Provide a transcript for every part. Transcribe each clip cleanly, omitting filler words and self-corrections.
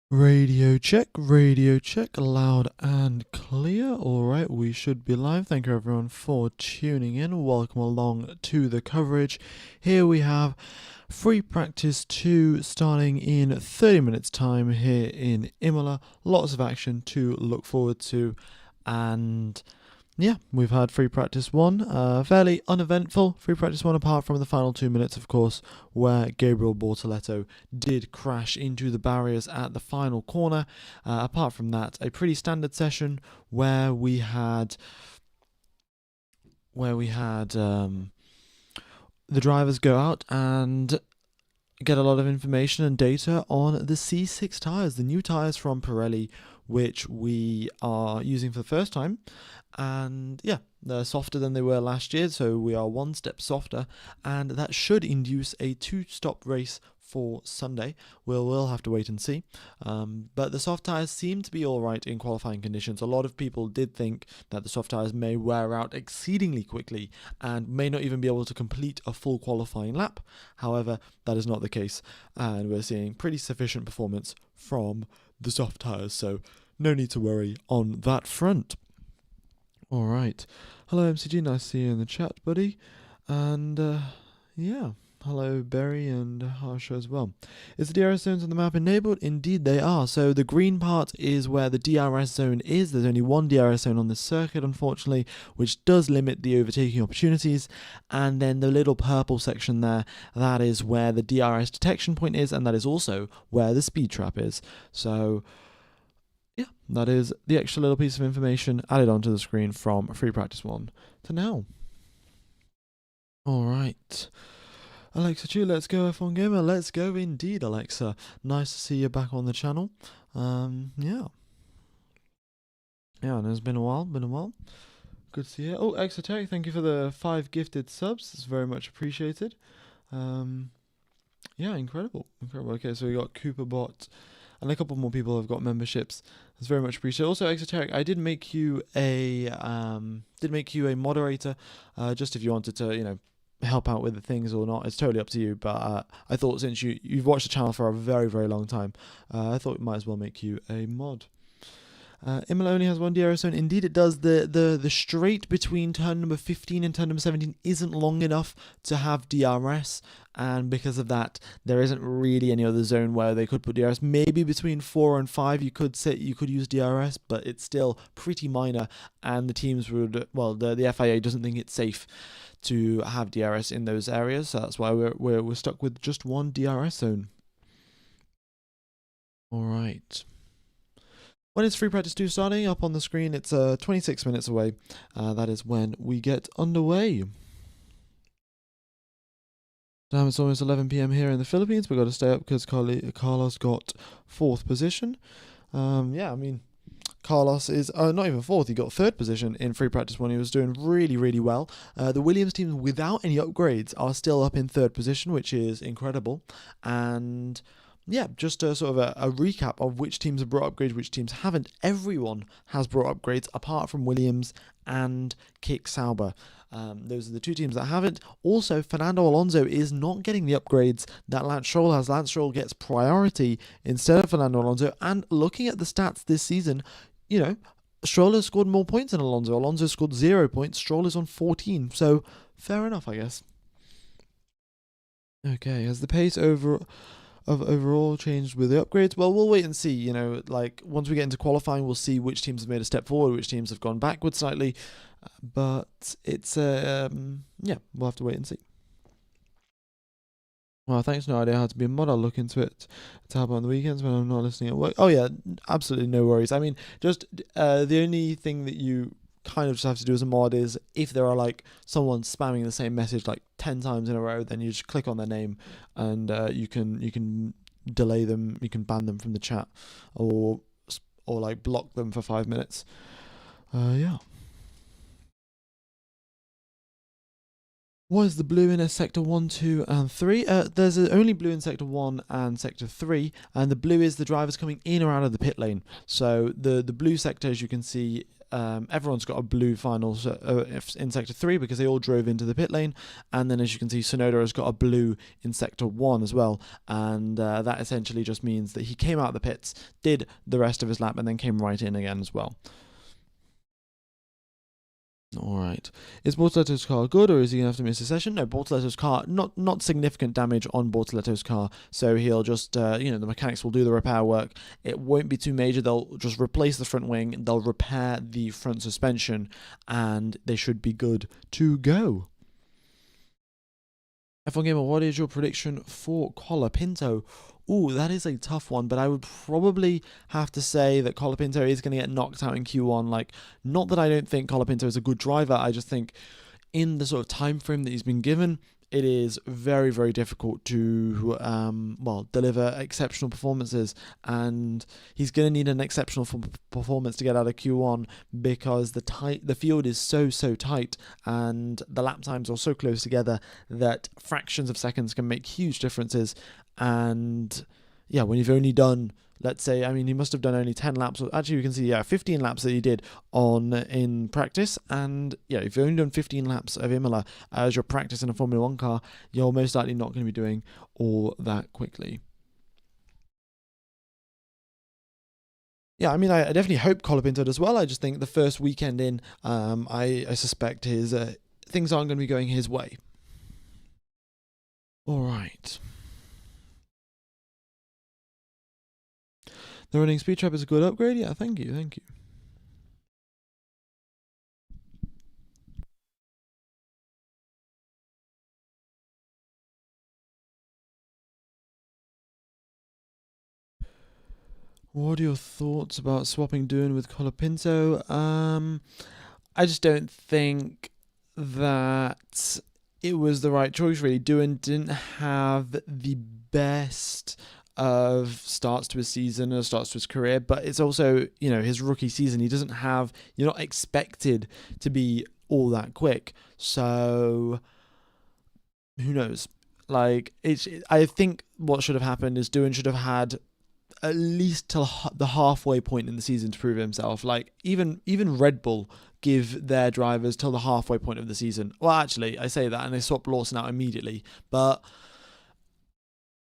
Radio check, loud and clear. Alright, we should be live. Thank you everyone for tuning in. Welcome along to the coverage. Here we have free practice 2 starting in 30 minutes time here in Imola. Lots of action to look forward to, and yeah, we've had free practice 1, fairly uneventful free practice 1 apart from the final 2 minutes, of course, where Gabriel Bortoletto did crash into the barriers at the final corner. Apart from that, a pretty standard session where we had the drivers go out and get a lot of information and data on the C6 tyres, the new tyres from Pirelli, which we are using for the first time. And yeah, they're softer than they were last year, so we are one step softer, and that should induce a 2-stop race for Sunday. We'll have to wait and see. But the soft tyres seem to be alright in qualifying conditions. A lot of people did think that the soft tyres may wear out exceedingly quickly and may not even be able to complete a full qualifying lap. However, that is not the case, and we're seeing pretty sufficient performance from the soft tyres, so no need to worry on that front. Alright, hello MCG, nice to see you in the chat, buddy, and yeah, hello Berry and Harsha as well. Is the DRS zones on the map enabled? Indeed they are. So the green part is where the DRS zone is. There's only one DRS zone on this circuit, unfortunately, which does limit the overtaking opportunities. And then the little purple section there, that is where the DRS detection point is, and that is also where the speed trap is. So yeah, that is the extra little piece of information added onto the screen from free practice 1 to now. Alright. Alexa Chu, let's go F1 Gamer. Let's go indeed, Alexa. Nice to see you back on the channel. Yeah. Yeah, and it's been a while, Good to see you. Oh, Exoteric, thank you for the 5 gifted subs. It's very much appreciated. Yeah, incredible. Okay, so we got Cooperbot, and a couple more people have got memberships. It's very much appreciated. Also, Exoteric, I did make you a moderator, just if you wanted to, help out with the things or not. It's totally up to you. But I thought since you've watched the channel for a very, very long time, I thought it might as well make you a mod. Imola only has one DRS zone. Indeed, it does. The straight between turn number 15 and turn number 17 isn't long enough to have DRS, and because of that, there isn't really any other zone where they could put DRS. Maybe between 4 and 5, you could use DRS, but it's still pretty minor, and the teams would, well, the FIA doesn't think it's safe to have DRS in those areas, so that's why we're stuck with just one DRS zone. All right. When is free practice 2 starting? Up on the screen, it's 26 minutes away. That is when we get underway. Damn, it's almost 11 p.m. here in the Philippines. We've got to stay up because Carlos got 4th position. Yeah, I mean, Carlos is not even 4th. He got 3rd position in free practice 1. He was doing really, really well. The Williams team, without any upgrades, are still up in 3rd position, which is incredible. And yeah, just a sort of a recap of which teams have brought upgrades, which teams haven't. Everyone has brought upgrades apart from Williams and Kick Sauber. Those are the 2 teams that haven't. Also, Fernando Alonso is not getting the upgrades that Lance Stroll has. Lance Stroll gets priority instead of Fernando Alonso. And looking at the stats this season, Stroll has scored more points than Alonso. Alonso scored 0 points. Stroll is on 14. So, fair enough, I guess. Okay, has the pace overall changed with the upgrades? Well, we'll wait and see. Once we get into qualifying, we'll see which teams have made a step forward, which teams have gone backwards slightly. But it's yeah, we'll have to wait and see. Well, thanks. No idea how to be a mod. I'll look into it to help on the weekends when I'm not listening at work. Oh yeah, absolutely no worries. I mean, just the only thing that you kind of just have to do as a mod is if there are someone spamming the same message 10 times in a row, then you just click on their name and you can delay them, you can ban them from the chat or block them for 5 minutes. Yeah. What is the blue in sector 1, 2 and 3? There's only blue in sector 1 and sector 3, and the blue is the drivers coming in or out of the pit lane. So the blue sector, as you can see, everyone's got a blue final in Sector 3 because they all drove into the pit lane. And then as you can see, Sonoda has got a blue in Sector 1 as well. And that essentially just means that he came out of the pits, did the rest of his lap, and then came right in again as well. Alright. Is Bortoletto's car good, or is he going to have to miss a session? No, Bortoletto's car, not significant damage on Bortoletto's car, so he'll just, the mechanics will do the repair work. It won't be too major. They'll just replace the front wing, they'll repair the front suspension, and they should be good to go. F1 Gamer, what is your prediction for Colapinto? Ooh, that is a tough one, but I would probably have to say that Colapinto is going to get knocked out in Q1. Like, not that I don't think Colapinto is a good driver, I just think in the sort of time frame that he's been given, it is very, very difficult to, deliver exceptional performances, and he's going to need an exceptional performance to get out of Q1 because the field is so tight and the lap times are so close together that fractions of seconds can make huge differences. And yeah, when you've only done, let's say, I mean, he must have done only 10 laps. Actually, you can see, 15 laps that he did in practice. And yeah, if you've only done 15 laps of Imola as your practice in a Formula 1 car, you're most likely not going to be doing all that quickly. Yeah, I mean, I definitely hope Colapinto does well. I just think the first weekend in, I suspect his things aren't going to be going his way. All right. The running speed trap is a good upgrade. Yeah, thank you. What are your thoughts about swapping Doohan with Colapinto? I just don't think that it was the right choice, really. Doohan didn't have the best of starts to his season or starts to his career, but it's also, his rookie season. You're not expected to be all that quick. So who knows? Like, I think what should have happened is Doohan should have had at least till the halfway point in the season to prove himself. Like, even Red Bull give their drivers till the halfway point of the season. Well, actually, I say that and they swap Lawson out immediately, but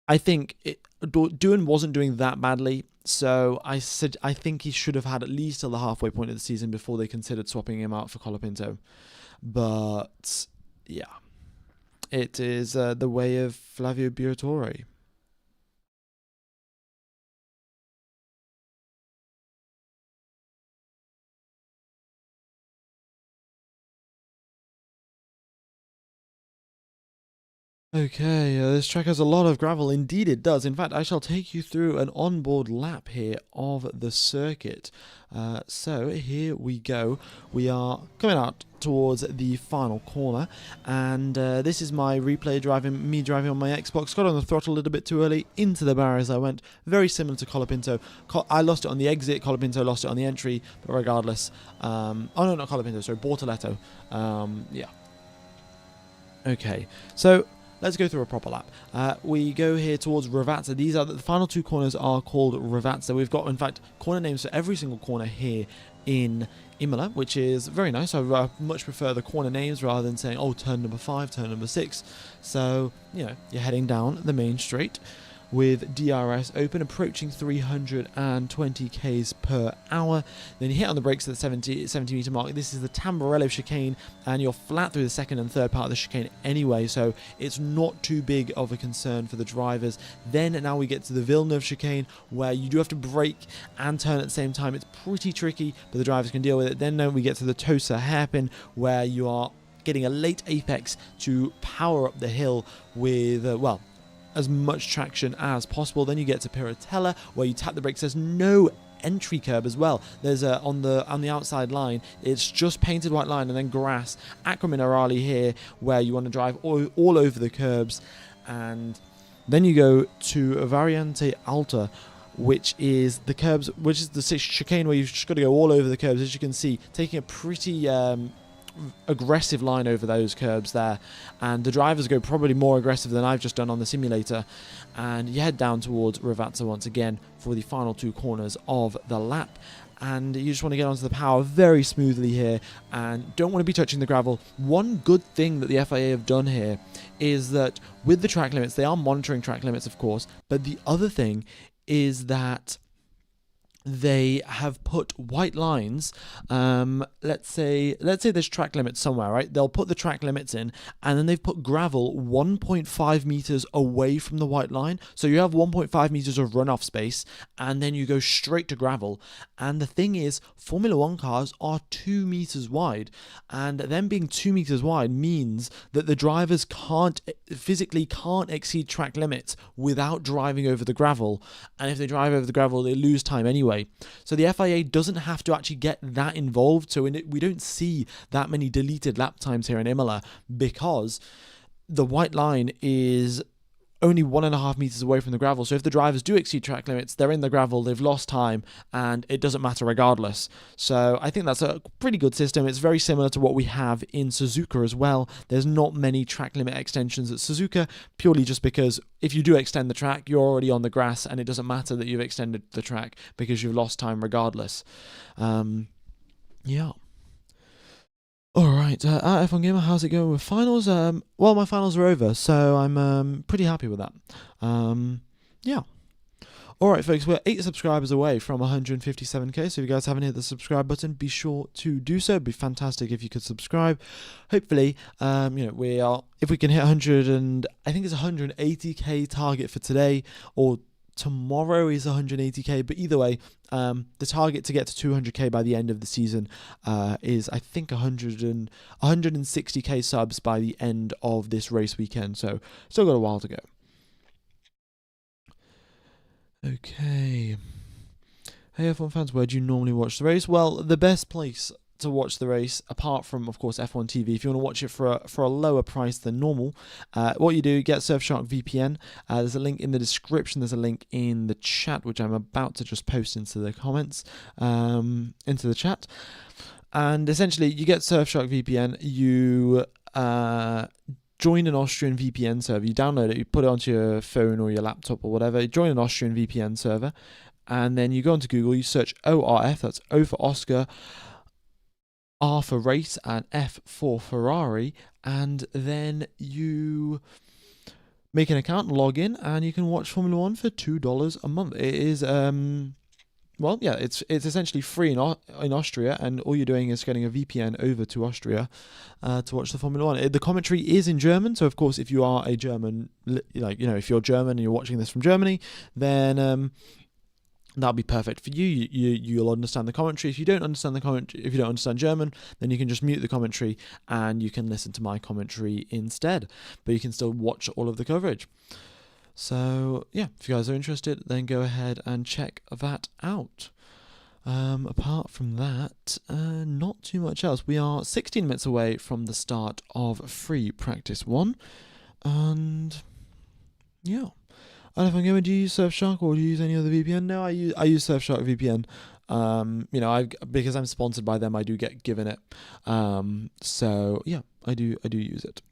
I think Doohan wasn't doing that badly, so I think he should have had at least till the halfway point of the season before they considered swapping him out for Colapinto. But yeah, it is the way of Flavio Briatore. Okay, this track has a lot of gravel. Indeed it does. In fact, I shall take you through an onboard lap here of the circuit. So here we go. We are coming out towards the final corner, and this is my replay driving, me driving on my Xbox. Got on the throttle a little bit too early, into the barriers I went. Very similar to Colapinto. I lost it on the exit, Colapinto lost it on the entry, but regardless. Oh no, not Colapinto, sorry, Bortoletto. Yeah. Okay, so let's go through a proper lap. We go here towards Ravazza. These are the final two corners are called Ravazza. We've got, in fact, corner names for every single corner here in Imola, which is very nice. I much prefer the corner names rather than saying, oh, turn number 5, turn number 6. So, you're heading down the main straight with DRS open, approaching 320 k's per hour. Then you hit on the brakes at the 70 meter mark. This is the Tamburello chicane, and you're flat through the second and third part of the chicane anyway, so it's not too big of a concern for the drivers. Then now we get to the Villeneuve chicane, where you do have to brake and turn at the same time. It's pretty tricky, but the drivers can deal with it. Then we get to the Tosa hairpin, where you are getting a late apex to power up the hill with, as much traction as possible. Then you get to Piratella, where you tap the brakes. There's no entry curb as well. There's on the outside line, it's just painted white line and then grass. Acqua Minerale here, where you want to drive all over the curbs. And then you go to Variante Alta, which is the curbs, which is the chicane where you've just got to go all over the curbs. As you can see, taking a pretty aggressive line over those curbs there, and the drivers go probably more aggressive than I've just done on the simulator, and you head down towards Ravazza once again for the final 2 corners of the lap. And you just want to get onto the power very smoothly here and don't want to be touching the gravel. One good thing that the FIA have done here is that with the track limits, they are monitoring track limits, of course, but the other thing is that they have put white lines. Let's say there's track limits somewhere, right? They'll put the track limits in, and then they've put gravel 1.5 meters away from the white line. So you have 1.5 meters of runoff space, and then you go straight to gravel. And the thing is, Formula One cars are 2 meters wide, and them being 2 meters wide means that the drivers physically can't exceed track limits without driving over the gravel. And if they drive over the gravel, they lose time anyway. So the FIA doesn't have to actually get that involved. So we don't see that many deleted lap times here in Imola because the white line is only 1.5 meters away from the gravel. So if the drivers do exceed track limits, they're in the gravel, they've lost time, and it doesn't matter regardless. So I think that's a pretty good system. It's very similar to what we have in Suzuka as well. There's not many track limit extensions at Suzuka, purely just because if you do extend the track, you're already on the grass, and it doesn't matter that you've extended the track because you've lost time regardless. Yeah. Alright, F1 Gamer, how's it going with finals? Well, my finals are over, so I'm pretty happy with that. Yeah. Alright, folks, we're 8 subscribers away from 157k, so if you guys haven't hit the subscribe button, be sure to do so. It'd be fantastic if you could subscribe. Hopefully, if we can hit 100 and I think it's 180k target for today, or tomorrow is 180k, but either way, the target to get to 200k by the end of the season is, I think, 160k subs by the end of this race weekend, so still got a while to go. Okay. Hey F1 fans, where do you normally watch the race? Well, the best place to watch the race, apart from, of course, F1 TV, if you want to watch it for a lower price than normal, what you do, get Surfshark VPN. There's a link in the description, there's a link in the chat, which I'm about to just post into the comments, into the chat. And essentially, you get Surfshark VPN, you join an Austrian VPN server, you download it, you put it onto your phone or your laptop or whatever, you join an Austrian VPN server, and then you go onto Google, you search ORF, that's O for Oscar, R for race, and F for Ferrari, and then you make an account, log in, and you can watch Formula One for $2 a month. It is well, yeah, it's essentially free in Austria, and all you're doing is getting a VPN over to Austria to watch the Formula One. The commentary is in German, so of course, if you are a German, if you're German and you're watching this from Germany, then that'll be perfect for you. You'll understand the commentary. If you don't understand the commentary, if you don't understand German, then you can just mute the commentary and you can listen to my commentary instead. But you can still watch all of the coverage. So yeah, if you guys are interested, then go ahead and check that out. Apart from that, not too much else. We are 16 minutes away from the start of free practice 1, and yeah. I don't know if I'm going to use Surfshark or do you use any other VPN? No, I use Surfshark VPN. Because I'm sponsored by them, I do get given it. So yeah, I do use it.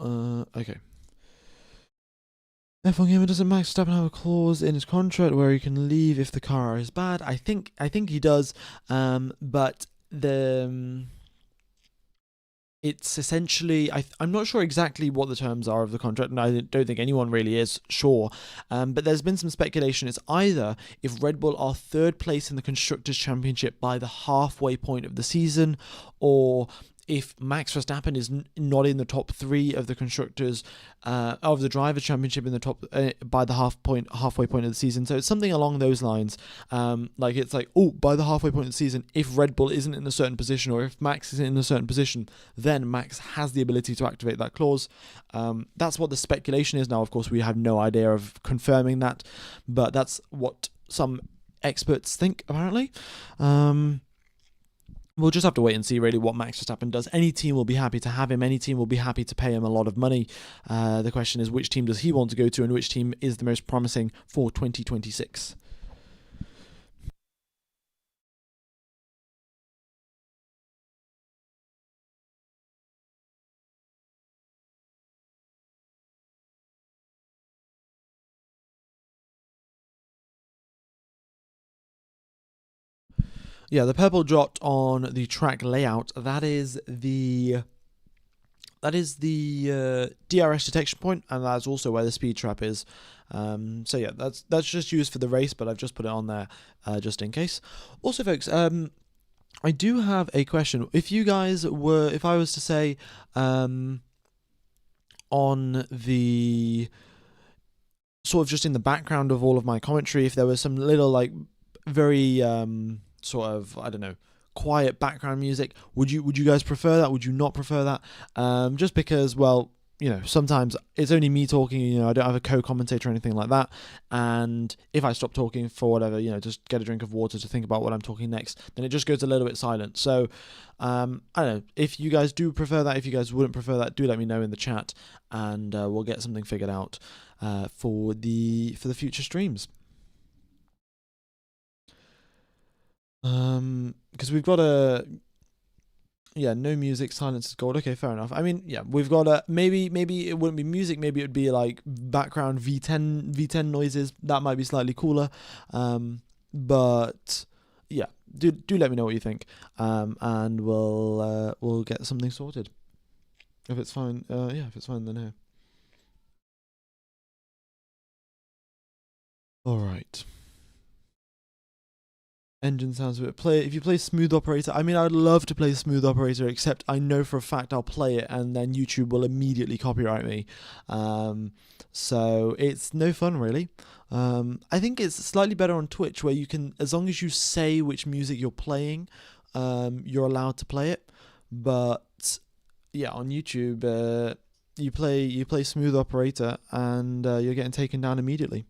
Okay. F1 Gamer, doesn't Max Verstappen have a clause in his contract where he can leave if the car is bad? I think he does. But it's essentially, I'm not sure exactly what the terms are of the contract, and I don't think anyone really is sure. But there's been some speculation. It's either if Red Bull are 3rd place in the Constructors' Championship by the halfway point of the season, or if Max Verstappen is not in the top 3 of the Constructors, of the Drivers' Championship in the top by the halfway point of the season. So it's something along those lines. By the halfway point of the season, if Red Bull isn't in a certain position, or if Max isn't in a certain position, then Max has the ability to activate that clause. That's what the speculation is now. Of course, we have no idea of confirming that, but that's what some experts think, apparently. We'll just have to wait and see really what Max Verstappen does. Any team will be happy to have him. Any team will be happy to pay him a lot of money. The question is, which team does he want to go to, and which team is the most promising for 2026? Yeah, the purple dot on the track layout, that is the DRS detection point, and that's also where the speed trap is. So yeah, that's just used for the race, but I've just put it on there just in case. Also, folks, I do have a question. If I was to say on the sort of just in the background of all of my commentary, if there was some little like very sort of, I don't know, quiet background music, would you guys prefer that? Would you not prefer that? Just because, well, sometimes it's only me talking, I don't have a co-commentator or anything like that, and if I stop talking for whatever, just get a drink of water to think about what I'm talking next, then it just goes a little bit silent. So I don't know, if you guys do prefer that, if you guys wouldn't prefer that, do let me know in the chat, and we'll get something figured out for the future streams. Because we've got no music, silence is gold. Okay, fair enough. I mean, yeah, we've got maybe it wouldn't be music, maybe it would be like background V10 noises. That might be slightly cooler. But yeah, do let me know what you think. And we'll get something sorted. If it's fine, if it's fine, then yeah. All right. Engine sounds a bit if you play Smooth Operator, I mean, I'd love to play Smooth Operator, except I know for a fact I'll play it and then YouTube will immediately copyright me. So it's no fun, really. I think it's slightly better on Twitch, where you can, as long as you say which music you're playing, you're allowed to play it. But yeah, on YouTube, you play Smooth Operator and you're getting taken down immediately.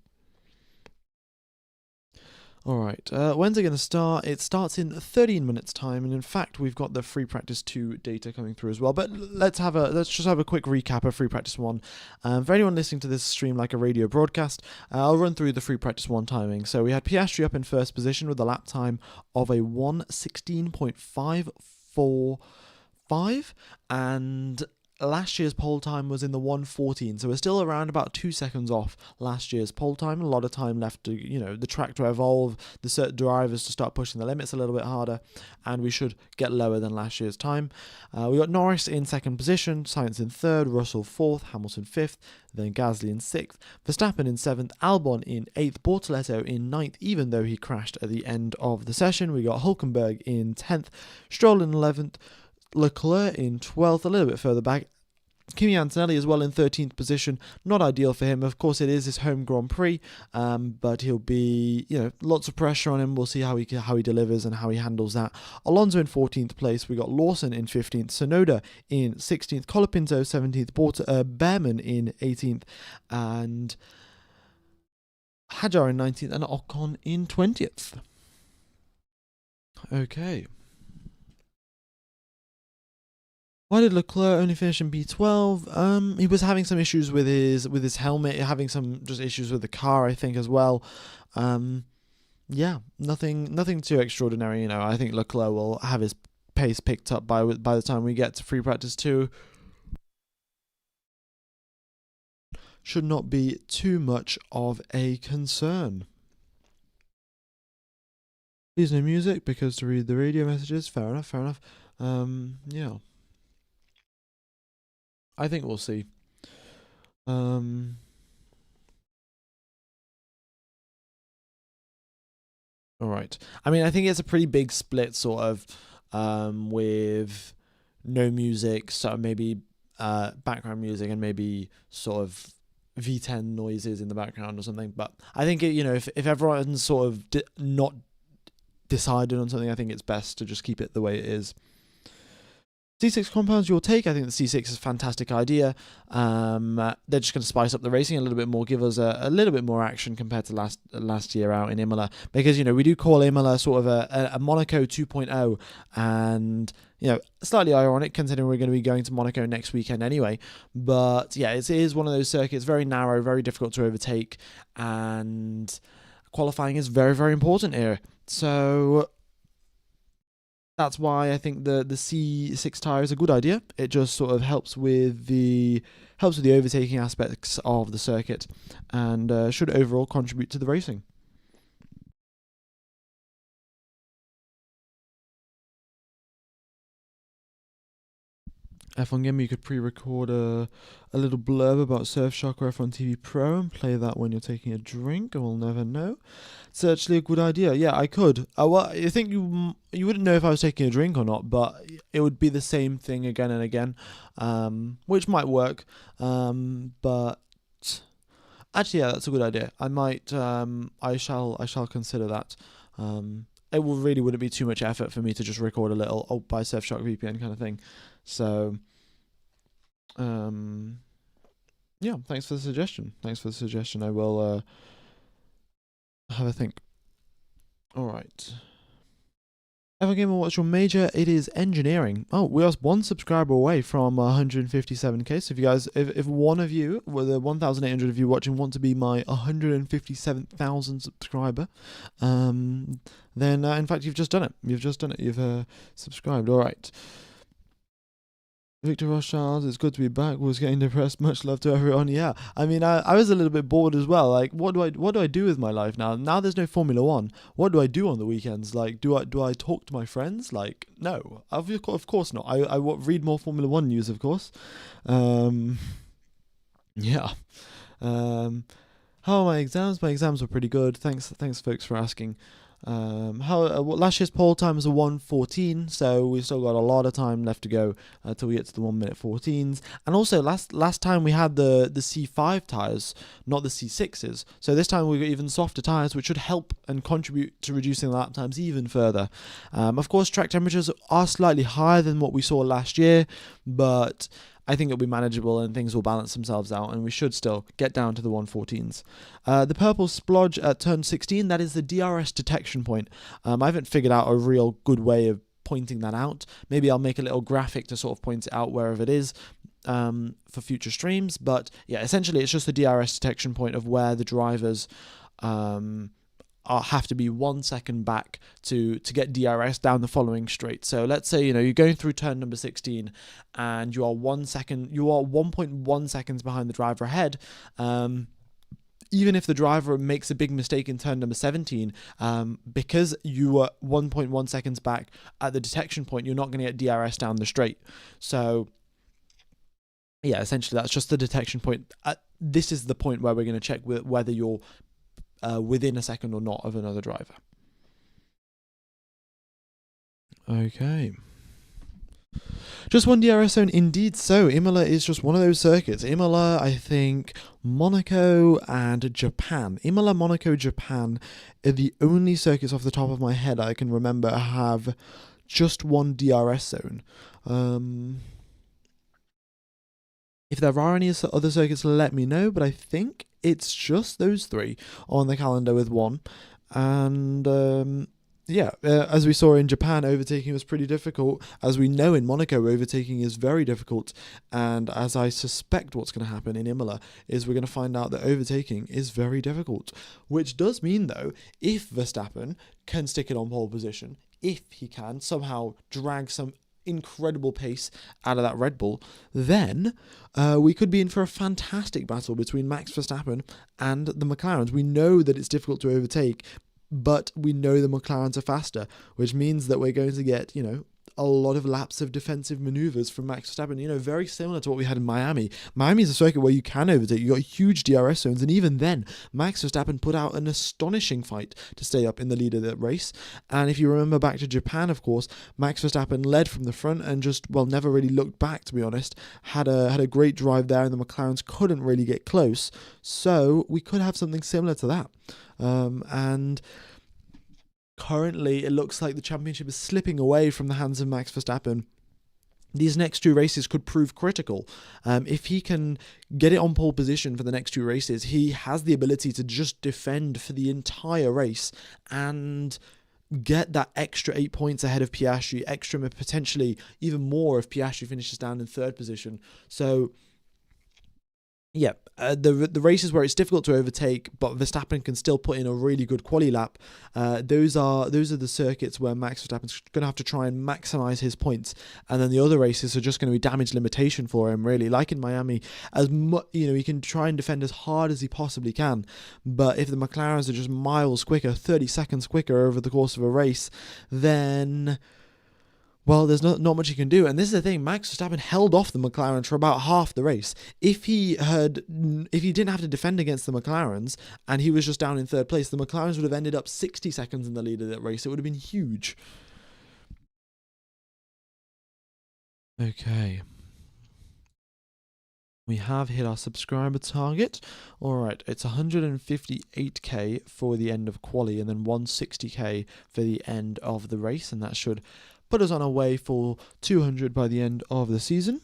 Alright, when's it going to start? It starts in 13 minutes time, and in fact we've got the Free Practice 2 data coming through as well, but let's just have a quick recap of Free Practice 1. For anyone listening to this stream like a radio broadcast, I'll run through the Free Practice 1 timing. So we had Piastri up in first position with a lap time of a 1:16.545, and last year's pole time was in the 1:14, so we're still around about 2 seconds off last year's pole time. A lot of time left to, the track to evolve, the certain drivers to start pushing the limits a little bit harder, and we should get lower than last year's time. We got Norris in second position, Sainz in third, Russell fourth, Hamilton fifth, then Gasly in sixth, Verstappen in seventh, Albon in eighth, Bortoletto in ninth, even though he crashed at the end of the session. We got Hülkenberg in 10th, Stroll in 11th, Leclerc in 12th, a little bit further back. Kimi Antonelli as well in 13th position. Not ideal for him. Of course, it is his home Grand Prix, but he'll be, lots of pressure on him. We'll see how he delivers and how he handles that. Alonso in 14th place. We got Lawson in 15th, Tsunoda in 16th, Colapinto 17th, Behrman in 18th, and Hadjar in 19th, and Ocon in 20th. Okay. Why did Leclerc only finish in P12? He was having some issues with his helmet, having some just issues with the car, I think, as well. Yeah, nothing too extraordinary. I think Leclerc will have his pace picked up by the time we get to Free Practice 2. Should not be too much of a concern. Please no music, because to read the radio messages. Fair enough. Yeah. I think we'll see. All right. I mean, I think it's a pretty big split, sort of, with no music, so maybe background music, and maybe sort of V10 noises in the background or something. But I think if everyone's sort of not decided on something, I think it's best to just keep it the way it is. C6 compounds, your take? I think the C6 is a fantastic idea. They're just going to spice up the racing a little bit more, give us a little bit more action compared to last year out in Imola. Because, we do call Imola sort of a Monaco 2.0, and, slightly ironic considering we're going to be going to Monaco next weekend anyway. But, yeah, it is one of those circuits, very narrow, very difficult to overtake, and qualifying is very, very important here. So that's why I think the C6 tyre is a good idea. It just sort of helps with the overtaking aspects of the circuit, and should overall contribute to the racing. F1 Gamer, you could pre-record a little blurb about Surfshark or F1 TV Pro and play that when you're taking a drink, and we'll never know. It's actually a good idea. Yeah, I could. Well, I think you wouldn't know if I was taking a drink or not, but it would be the same thing again and again, which might work. But actually, yeah, that's a good idea. I might. I shall consider that. It really wouldn't be too much effort for me to just record a little by Surfshark VPN kind of thing. So, yeah, thanks for the suggestion. I will have a think. All right. F1 Gamer, what's your major? It is engineering. Oh, we are one subscriber away from 157k. So if you guys, if one of you, well, the 1,800 of you watching, want to be my 157,000 subscriber, then in fact you've just done it. You've subscribed. All right. Victor Rothschild, it's good to be back. Was getting depressed. Much love to everyone. Yeah, I mean, I was a little bit bored as well. Like, what do I do with my life now? Now there's no Formula One. What do I do on the weekends? Like, do I talk to my friends? Like, no, of course not. I read more Formula One news, of course. Yeah. How are my exams? My exams were pretty good. Thanks, folks, for asking. Last year's poll time was a 1:14, so we've still got a lot of time left to go till we get to the 1 minute 14s. And also last time we had the C5 tires, not the C6s. So this time we've got even softer tires, which should help and contribute to reducing the lap times even further. Of course, track temperatures are slightly higher than what we saw last year, but I think it'll be manageable and things will balance themselves out, and we should still get down to the 1:14s. The purple splodge at turn 16, that is the DRS detection point. I haven't figured out a real good way of pointing that out. Maybe I'll make a little graphic to sort of point it out wherever it is for future streams. But yeah, essentially it's just the DRS detection point of where the drivers have to be 1 second back to get DRS down the following straight. So let's say you're going through turn number 16 and you are 1.1 seconds behind the driver ahead. Even if the driver makes a big mistake in turn number 17, because you were 1.1 seconds back at the detection point, you're not going to get DRS down the straight. So yeah, essentially that's just the detection point. This is the point where we're going to check whether you're within a second or not of another driver. Okay. Just one DRS zone, indeed so. Imola is just one of those circuits. Imola, I think, Monaco and Japan. Imola, Monaco, Japan are the only circuits off the top of my head I can remember have just one DRS zone. If there are any other circuits, let me know, but I think it's just those three on the calendar with one. And as we saw in Japan, overtaking was pretty difficult. As we know in Monaco, overtaking is very difficult. And as I suspect what's going to happen in Imola is we're going to find out that overtaking is very difficult. Which does mean, though, if Verstappen can stick it on pole position, if he can somehow drag some incredible pace out of that Red Bull, then we could be in for a fantastic battle between Max Verstappen and the McLarens. We know that it's difficult to overtake, but we know the McLarens are faster, which means that we're going to get, a lot of laps of defensive maneuvers from Max Verstappen, very similar to what we had in Miami. Miami is a circuit where you can overtake. You got huge DRS zones, and even then, Max Verstappen put out an astonishing fight to stay up in the lead of that race. And if you remember back to Japan, of course, Max Verstappen led from the front and just, never really looked back, to be honest. Had a great drive there, and the McLarens couldn't really get close. So we could have something similar to that. And currently, it looks like the championship is slipping away from the hands of Max Verstappen. These next two races could prove critical. If he can get it on pole position for the next two races, he has the ability to just defend for the entire race and get that extra 8 points ahead of Piastri, extra potentially even more if Piastri finishes down in third position. So yeah, the races where it's difficult to overtake, but Verstappen can still put in a really good quali lap. Those are the circuits where Max Verstappen's going to have to try and maximize his points, and then the other races are just going to be damage limitation for him. Really, like in Miami, he can try and defend as hard as he possibly can, but if the McLarens are just miles quicker, 30 seconds quicker over the course of a race, then Well, there's not much he can do, and this is the thing. Max Verstappen held off the McLarens for about half the race. If he didn't have to defend against the McLarens, and he was just down in third place, the McLarens would have ended up 60 seconds in the lead of that race. It would have been huge. Okay. We have hit our subscriber target. All right, it's 158k for the end of quali, and then 160k for the end of the race, and that should put us on our way for 200 by the end of the season.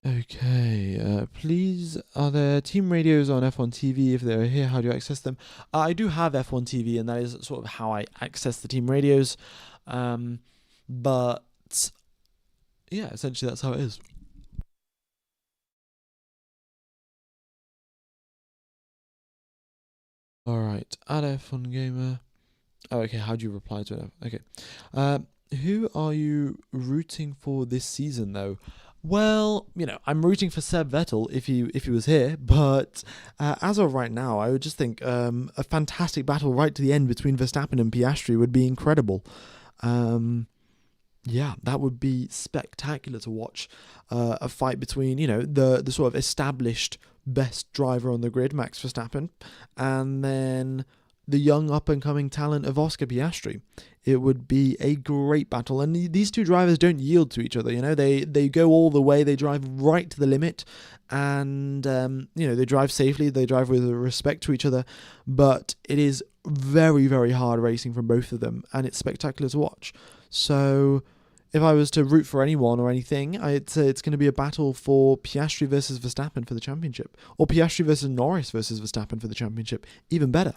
Okay, please, are there team radios on F1 TV? If they're here, how do you access them? I do have F1 TV, and that is sort of how I access the team radios. But yeah, essentially that's how it is. Alright, add F1 Gamer. Oh, okay, how do you reply to it? Okay. Who are you rooting for this season, though? Well, I'm rooting for Seb Vettel if he was here, but as of right now, I would just think a fantastic battle right to the end between Verstappen and Piastri would be incredible. Yeah, that would be spectacular to watch. A fight between, the sort of established best driver on the grid, Max Verstappen, and then the young up-and-coming talent of Oscar Piastri. It would be a great battle. And these two drivers don't yield to each other. They go all the way. They drive right to the limit. And, they drive safely. They drive with respect to each other. But it is very, very hard racing from both of them. And it's spectacular to watch. So if I was to root for anyone or anything, I'd say it's going to be a battle for Piastri versus Verstappen for the championship. Or Piastri versus Norris versus Verstappen for the championship. Even better.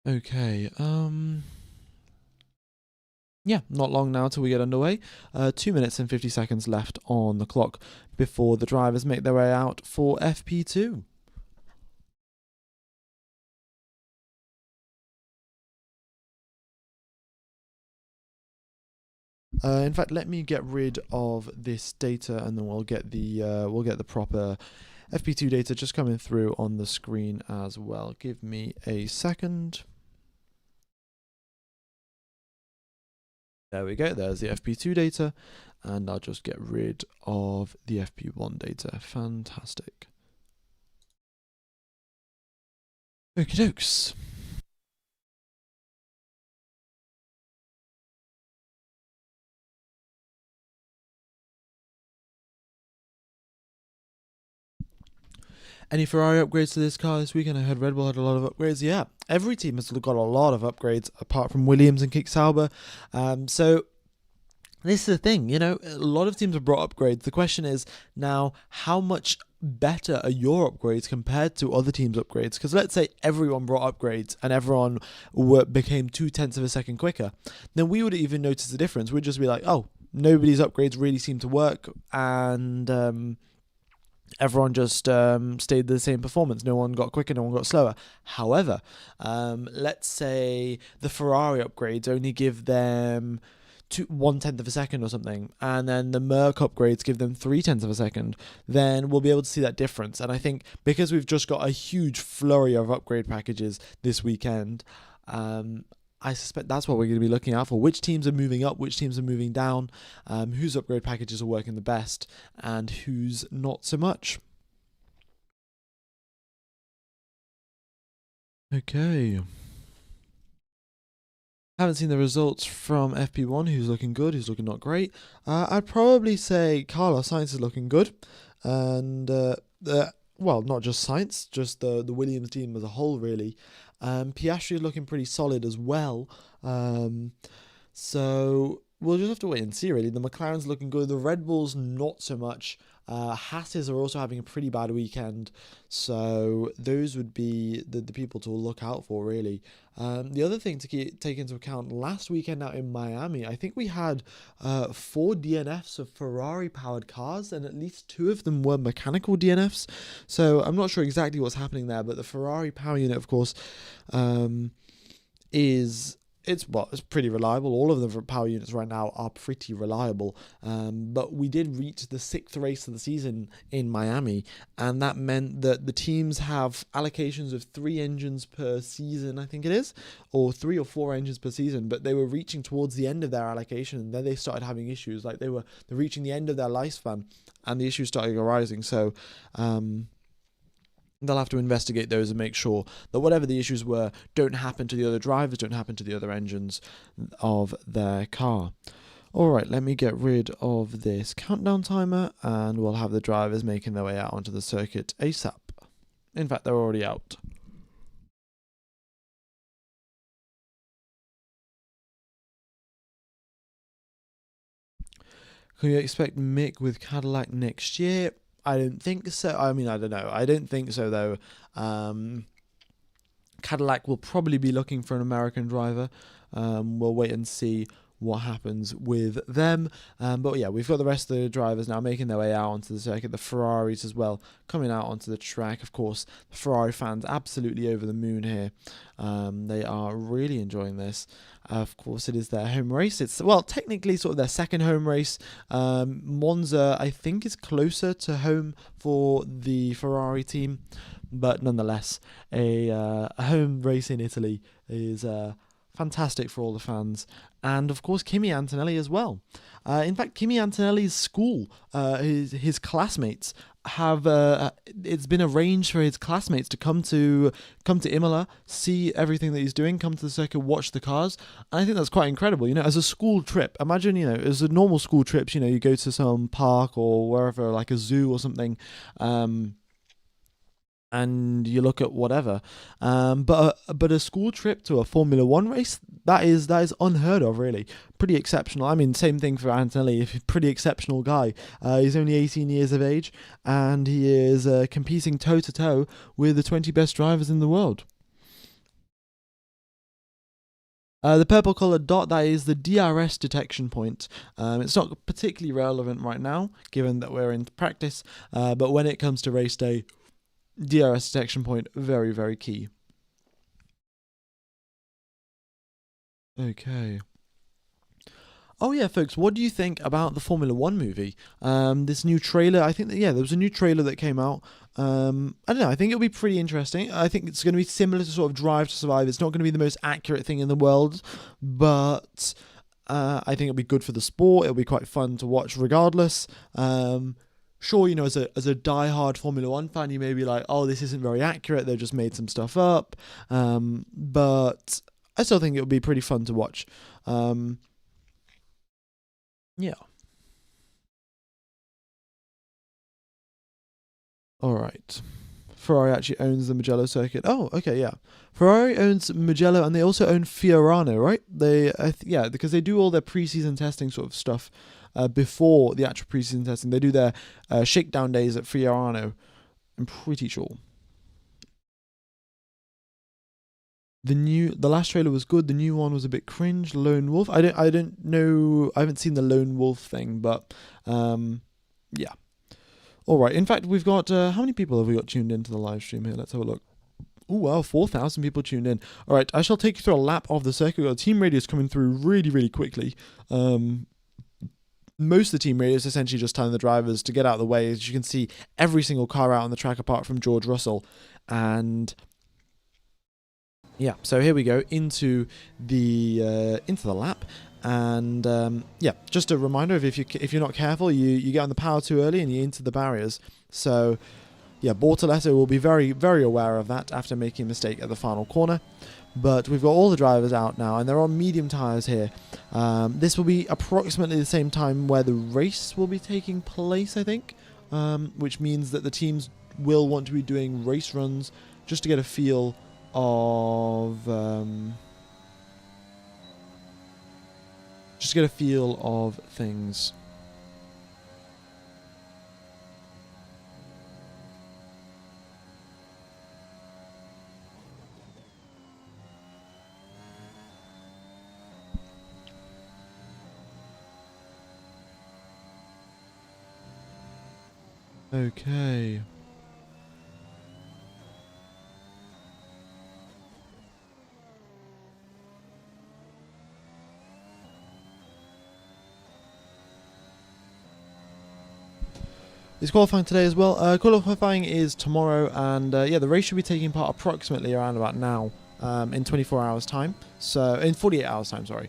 Okay, yeah, not long now till we get underway. 2 minutes and 50 seconds left on the clock before the drivers make their way out for FP2. In fact, let me get rid of this data, and then we'll get the proper FP2 data just coming through on the screen as well. Give me a second. There we go, there's the FP2 data, and I'll just get rid of the FP1 data. Fantastic. Okie dokes. Any Ferrari upgrades to this car this weekend? I heard Red Bull had a lot of upgrades. Yeah, every team has got a lot of upgrades apart from Williams and Kick Sauber. So this is the thing, a lot of teams have brought upgrades. The question is now, how much better are your upgrades compared to other teams' upgrades? Because let's say everyone brought upgrades and everyone became 0.2 of a second quicker, then we would even notice the difference. We'd just be like, oh, nobody's upgrades really seem to work, and everyone just stayed the same performance. No one got quicker, no one got slower. However, let's say the Ferrari upgrades only give them 1/10 of a second or something, and then the Merc upgrades give them 0.3 of a second, then we'll be able to see that difference. And I think because we've just got a huge flurry of upgrade packages this weekend, I suspect that's what we're going to be looking out for. Which teams are moving up, which teams are moving down, whose upgrade packages are working the best, and who's not so much. Okay. Haven't seen the results from FP1, who's looking good, who's looking not great. I'd probably say Carlos Sainz is looking good. And, well, not just Sainz, just the Williams team as a whole, really. Piastri is looking pretty solid as well. So we'll just have to wait and see, really. The McLaren's looking good. The Red Bulls, not so much. Hasses are also having a pretty bad weekend, so those would be the people to look out for, really. The other thing to take into account, last weekend out in Miami, I think we had 4 DNFs of Ferrari-powered cars, and at least 2 of them were mechanical DNFs, so I'm not sure exactly what's happening there, but the Ferrari power unit, of course, is it's pretty reliable. All of the power units right now are pretty reliable. But we did reach the 6th race of the season in Miami, and that meant that the teams have allocations of 3 engines per season, I think it is, or 3 or 4 engines per season. But they were reaching towards the end of their allocation, and then they started having issues. Like they're reaching the end of their lifespan, and the issues started arising. So they'll have to investigate those and make sure that whatever the issues were don't happen to the other drivers, don't happen to the other engines of their car. Alright, let me get rid of this countdown timer, and we'll have the drivers making their way out onto the circuit ASAP. In fact, they're already out. Can you expect Mick with Cadillac next year? I don't think so. I mean, I don't know. I don't think so, though. Cadillac will probably be looking for an American driver. We'll wait and see what happens with them. But yeah, we've got the rest of the drivers now making their way out onto the circuit. The Ferraris as well coming out onto the track. Of course, the Ferrari fans absolutely over the moon here. They are really enjoying this. Of course, it is their home race. It's, well, technically sort of their second home race. Monza, I think, is closer to home for the Ferrari team. But nonetheless, a home race in Italy is fantastic for all the fans. And of course, Kimi Antonelli as well. In fact, Kimi Antonelli's school, his classmates have it's been arranged for his classmates to come to Imola, see everything that he's doing, come to the circuit, watch the cars. And I think that's quite incredible. You know, as a school trip, imagine, you know, as a normal school trips, you know, you go to some park or wherever, like a zoo or something, and you look at whatever, but a school trip to a Formula One race, that is unheard of, really. Pretty exceptional. I mean, same thing for Antonelli, a pretty exceptional guy. He's only 18 years of age, and he is competing toe to toe with the 20 best drivers in the world. The purple coloured dot, that is the DRS detection point. It's not particularly relevant right now, given that we're in practice, but when it comes to race day, DRS detection point, very, very key. Okay. Oh yeah, folks, what do you think about the Formula One movie? This new trailer, I think that, yeah, there was a new trailer that came out. I don't know, I think it'll be pretty interesting. I think it's going to be similar to sort of Drive to Survive. It's not going to be the most accurate thing in the world, but I think it'll be good for the sport. It'll be quite fun to watch regardless. Sure, you know, as a die-hard Formula One fan, you may be like, oh, this isn't very accurate, they've just made some stuff up. But I still think it would be pretty fun to watch. Yeah. Alright. Ferrari actually owns the Mugello circuit. Oh, okay, yeah. Ferrari owns Mugello, and they also own Fiorano, right? Yeah, because they do all their preseason testing sort of stuff before the actual preseason testing. They do their shakedown days at Fiorano, I'm pretty sure. The last trailer was good. The new one was a bit cringe. Lone Wolf. I don't know. I haven't seen the Lone Wolf thing, but yeah. All right. In fact, we've got how many people have we got tuned into the live stream here? Let's have a look. Oh wow, 4,000 people tuned in. All right, I shall take you through a lap of the circuit. We've got team radios coming through really, really quickly. Most of the team radios essentially just telling the drivers to get out of the way. As you can see, every single car out on the track apart from George Russell, and yeah, so here we go into the lap, and yeah, just a reminder: if you're not careful, you get on the power too early and you into the barriers. So yeah, Bortoletto will be very, very aware of that after making a mistake at the final corner. But we've got all the drivers out now, and they're on medium tyres here. This will be approximately the same time where the race will be taking place, I think, which means that the teams will want to be doing race runs just to get a feel of things. Okay. Is qualifying today as well? Qualifying is tomorrow, and yeah, the race should be taking part approximately around about now, in 24 hours time. So in 48 hours time, sorry.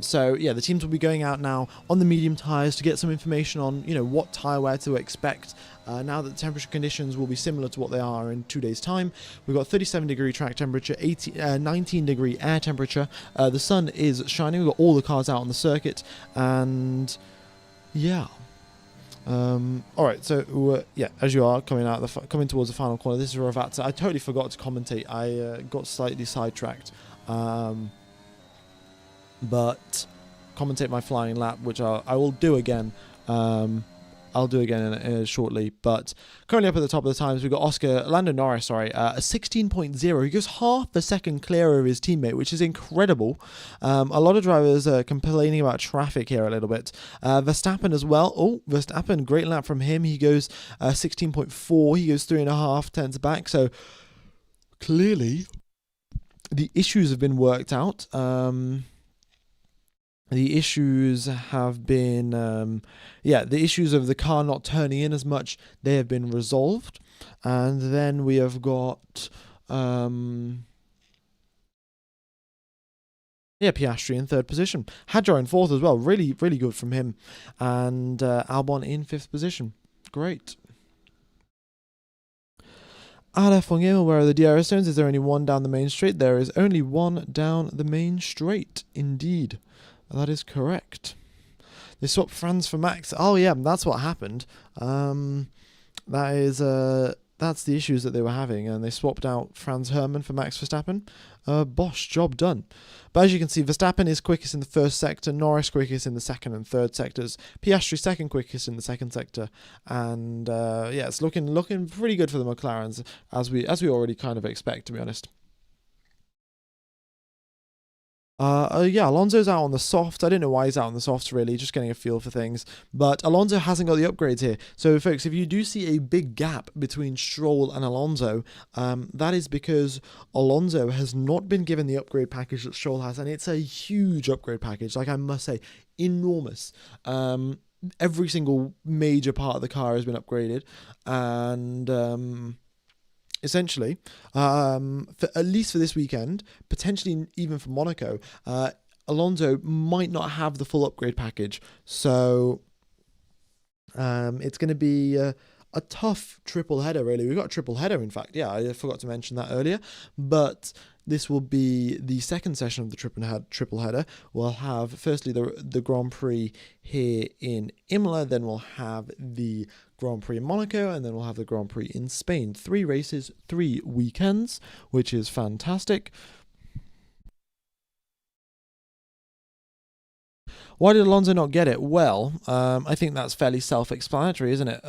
So yeah, the teams will be going out now on the medium tyres to get some information on what tyre wear to expect. Now that the temperature conditions will be similar to what they are in 2 days' time. We've got 37-degree track temperature, 19-degree air temperature. The sun is shining. We've got all the cars out on the circuit, and yeah. Alright, so yeah, as you are coming towards the final corner, this is Ravazza. I totally forgot to commentate. I got slightly sidetracked, but commentate my flying lap, which I will do again. I'll do again shortly, but currently up at the top of the times, we've got Lando Norris, a 16.0. He goes half a second clearer of his teammate, which is incredible. A lot of drivers are complaining about traffic here a little bit. Verstappen as well. Oh, Verstappen, great lap from him. He goes 16.4. He goes 3.5 tenths back. So clearly, the issues have been worked out. The issues have been, the issues of the car not turning in as much, they have been resolved. And then we have got, Piastri in third position. Hadjar in fourth as well. Really, really good from him. And Albon in fifth position. Great. Alef on Imola, where are the DRS zones? Is there only one down the main straight? There is only one down the main straight, indeed. That is correct. They swapped Franz for Max. Oh yeah, that's what happened. That's the issues that they were having, and they swapped out Franz Hermann for Max Verstappen. Bosh, job done. But as you can see, Verstappen is quickest in the first sector, Norris quickest in the second and third sectors, Piastri second quickest in the second sector, and yeah, it's looking pretty good for the McLarens, as we already kind of expect, to be honest. Yeah, Alonso's out on the soft. I don't know why he's out on the softs, really, just getting a feel for things. But Alonso hasn't got the upgrades here. So, folks, if you do see a big gap between Stroll and Alonso, that is because Alonso has not been given the upgrade package that Stroll has, and it's a huge upgrade package. Like, I must say, enormous. Every single major part of the car has been upgraded, and essentially, at least for this weekend, potentially even for Monaco, Alonso might not have the full upgrade package. So it's going to be a tough triple header, really. We've got a triple header, in fact. Yeah, I forgot to mention that earlier. But this will be the second session of the triple header. We'll have, firstly, the Grand Prix here in Imola. Then we'll have the Grand Prix in Monaco, and then we'll have the Grand Prix in Spain. 3 races, 3 weekends, which is fantastic. Why did Alonso not get it? Well, I think that's fairly self-explanatory, isn't it?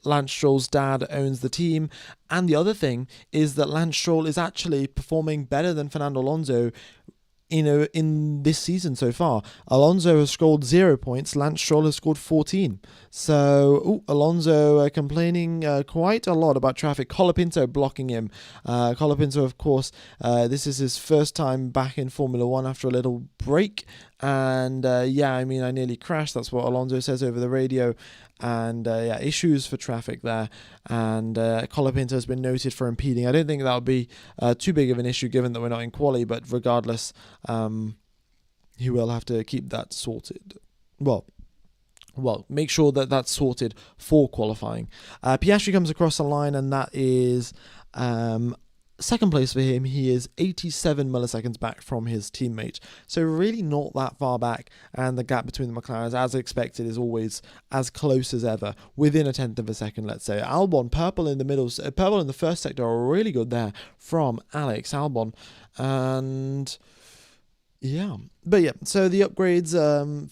Lance Stroll's dad owns the team, and the other thing is that Lance Stroll is actually performing better than Fernando Alonso in this season so far. Alonso has scored 0 points, Lance Stroll has scored 14. So, Alonso complaining quite a lot about traffic. Colapinto blocking him. Colapinto, of course, this is his first time back in Formula 1 after a little break. And yeah, I mean, I nearly crashed. That's what Alonso says over the radio. And yeah, issues for traffic there. And Colapinto has been noted for impeding. I don't think that'll be too big of an issue given that we're not in quali, but regardless, he will have to keep that sorted. Well, make sure that that's sorted for qualifying. Piastri comes across the line, and that is second place for him. He is 87 milliseconds back from his teammate. So really not that far back, and the gap between the McLarens, as expected, is always as close as ever, within a tenth of a second, let's say. Albon, purple in the middle, purple in the first sector, are really good there from Alex Albon. And yeah, but yeah, so the upgrades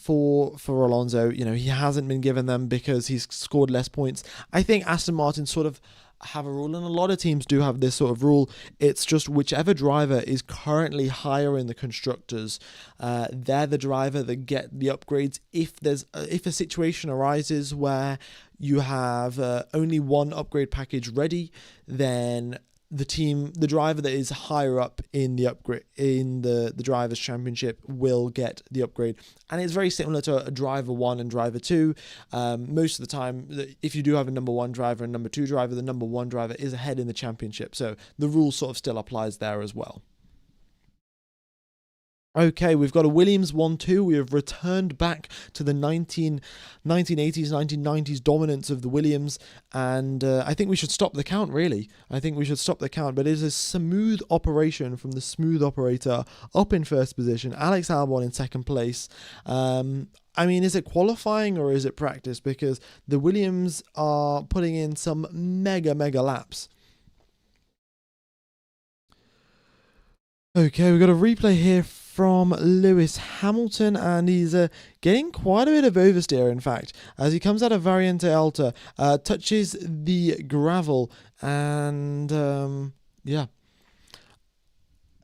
for Alonso, he hasn't been given them because he's scored less points. I think Aston Martin sort of have a rule, and a lot of teams do have this sort of rule. It's just whichever driver is currently higher in the constructors, they're the driver that get the upgrades. If a situation arises where you have only one upgrade package ready, then the driver that is higher up in the upgrade in the drivers' championship will get the upgrade, and it's very similar to a driver 1 and driver 2. Most of the time, if you do have a number 1 driver and number 2 driver, the number 1 driver is ahead in the championship, so the rule sort of still applies there as well. Okay, we've got a Williams 1-2. We have returned back to the 1980s, 1990s dominance of the Williams, and I think we should stop the count, really. I think we should stop the count, but it is a smooth operation from the smooth operator up in first position. Alex Albon in second place. I mean, is it qualifying or is it practice? Because the Williams are putting in some mega laps. Okay, we've got a replay here from Lewis Hamilton, and he's getting quite a bit of oversteer, in fact, as he comes out of Variante Alta, touches the gravel, and yeah,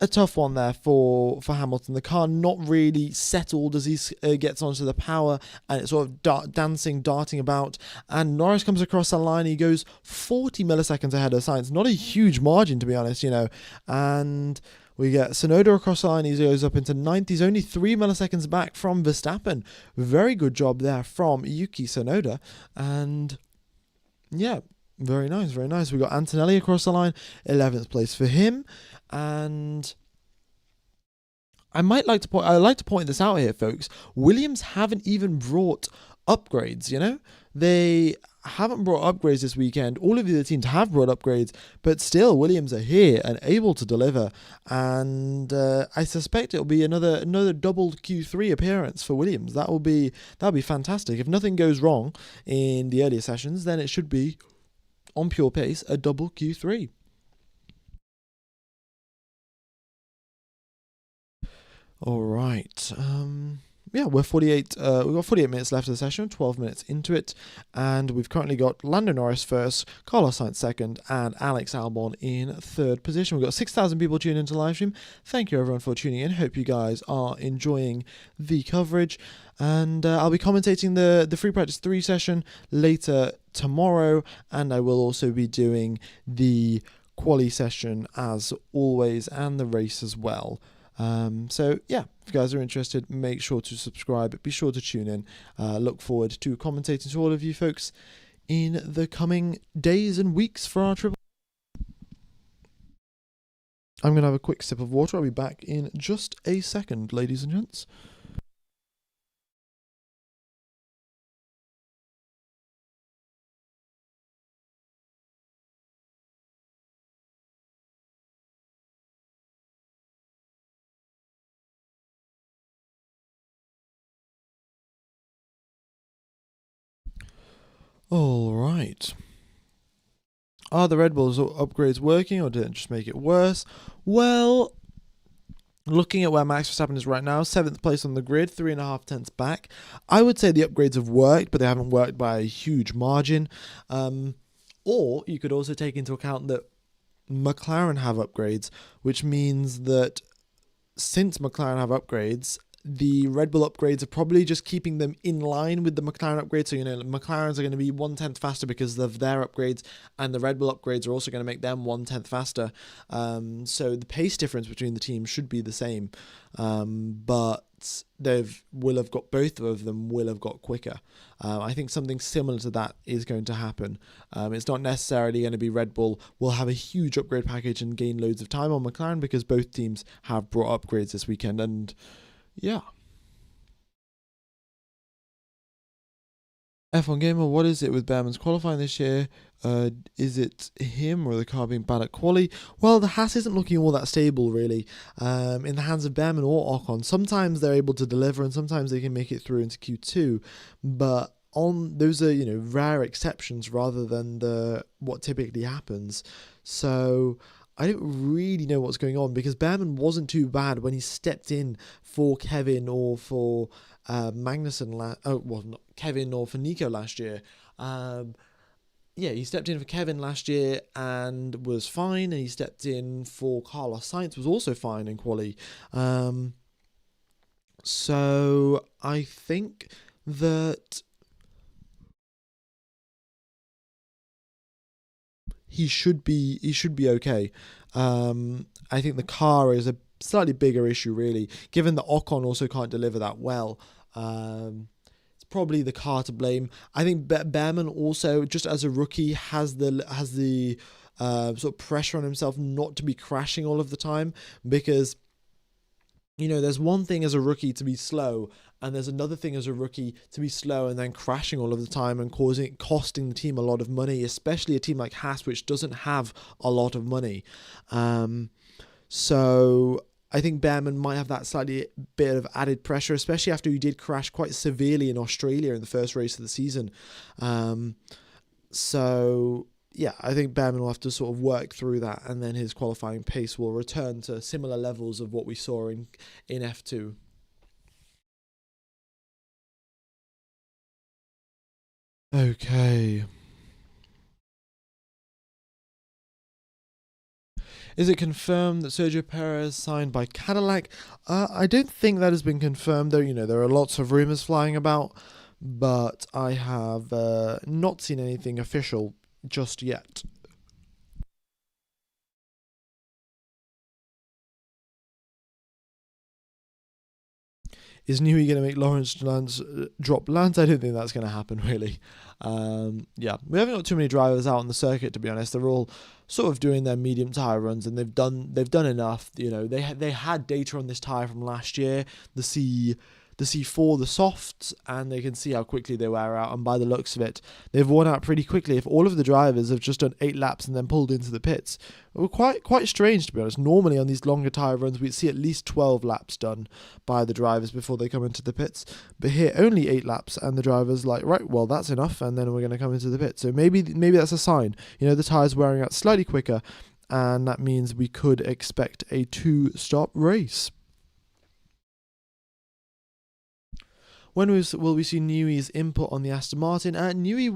a tough one there for Hamilton. The car not really settled as he gets onto the power, and it's sort of darting about, and Norris comes across the line. He goes 40 milliseconds ahead of Sainz. Not a huge margin, to be honest, and we get Tsunoda across the line. He goes up into 9th. He's only 3 milliseconds back from Verstappen. Very good job there from Yuki Tsunoda. And yeah, very nice, very nice. We got Antonelli across the line. 11th place for him. And I like to point this out here, folks. Williams haven't even brought upgrades, They haven't brought upgrades this weekend. All of the other teams have brought upgrades, but still Williams are here and able to deliver, and I suspect it'll be another double Q3 appearance for Williams. That'll be fantastic. If nothing goes wrong in the earlier sessions, then it should be on pure pace a double Q3. All right. Yeah, we're 48. We've got 48 minutes left of the session, 12 minutes into it, and we've currently got Lando Norris first, Carlos Sainz second, and Alex Albon in third position. We've got 6,000 people tuning into the live stream. Thank you everyone for tuning in. Hope you guys are enjoying the coverage, and I'll be commentating the Free Practice 3 session later tomorrow, and I will also be doing the quali session as always, and the race as well. So yeah, if you guys are interested, make sure to subscribe, be sure to tune in, look forward to commentating to all of you folks in the coming days and weeks for our triple. I'm going to have a quick sip of water. I'll be back in just a second, ladies and gents. All right. Are the Red Bull's upgrades working, or did it just make it worse? Well, looking at where Max Verstappen is right now, 7th place on the grid, 3.5 tenths back. I would say the upgrades have worked, but they haven't worked by a huge margin. Or you could also take into account that McLaren have upgrades, which means that since McLaren have upgrades, the Red Bull upgrades are probably just keeping them in line with the McLaren upgrades. So, McLarens are going to be 1/10 faster because of their upgrades, and the Red Bull upgrades are also going to make them 1/10 faster. So the pace difference between the teams should be the same. But both of them will have got quicker. I think something similar to that is going to happen. It's not necessarily going to be Red Bull will have a huge upgrade package and gain loads of time on McLaren, because both teams have brought upgrades this weekend, and yeah. F1 Gamer, what is it with Behrman's qualifying this year? Is it him or the car being bad at quali? Well, the Haas isn't looking all that stable, really, in the hands of Behrman or Ocon. Sometimes they're able to deliver, and sometimes they can make it through into Q2, but those are rare exceptions rather than what typically happens. So I don't really know what's going on, because Behrman wasn't too bad when he stepped in for Kevin or for Magnussen. Not Kevin or for Nico last year. He stepped in for Kevin last year and was fine, and he stepped in for Carlos Sainz, was also fine in quali. So I think that he should be okay. I think the car is a slightly bigger issue, really, given that Ocon also can't deliver that well. It's probably the car to blame. I think Behrman also, just as a rookie, has the sort of pressure on himself not to be crashing all of the time, because there's one thing as a rookie to be slow, and there's another thing as a rookie to be slow and then crashing all of the time and costing the team a lot of money, especially a team like Haas, which doesn't have a lot of money. So I think Behrman might have that slightly bit of added pressure, especially after he did crash quite severely in Australia in the first race of the season. So yeah, I think Behrman will have to sort of work through that, and then his qualifying pace will return to similar levels of what we saw in F2. Okay. Is it confirmed that Sergio Perez signed by Cadillac? I don't think that has been confirmed, though. There are lots of rumours flying about, but I have not seen anything official just yet. Is Newey going to make Lawrence Lance drop Lance? I don't think that's going to happen, really. Yeah, we haven't got too many drivers out on the circuit, to be honest. They're all sort of doing their medium tire runs, and they've done enough. They had data on this tire from last year, the C4, the softs, and they can see how quickly they wear out. And by the looks of it, they've worn out pretty quickly. If all of the drivers have just done 8 laps and then pulled into the pits, it was quite strange, to be honest. Normally on these longer tyre runs, we'd see at least 12 laps done by the drivers before they come into the pits. But here, only 8 laps, and the driver's like, right, well, that's enough, and then we're going to come into the pits. So maybe that's a sign. The tyre's wearing out slightly quicker, and that means we could expect a 2-stop race. When will we see Newey's input on the Aston Martin? Newey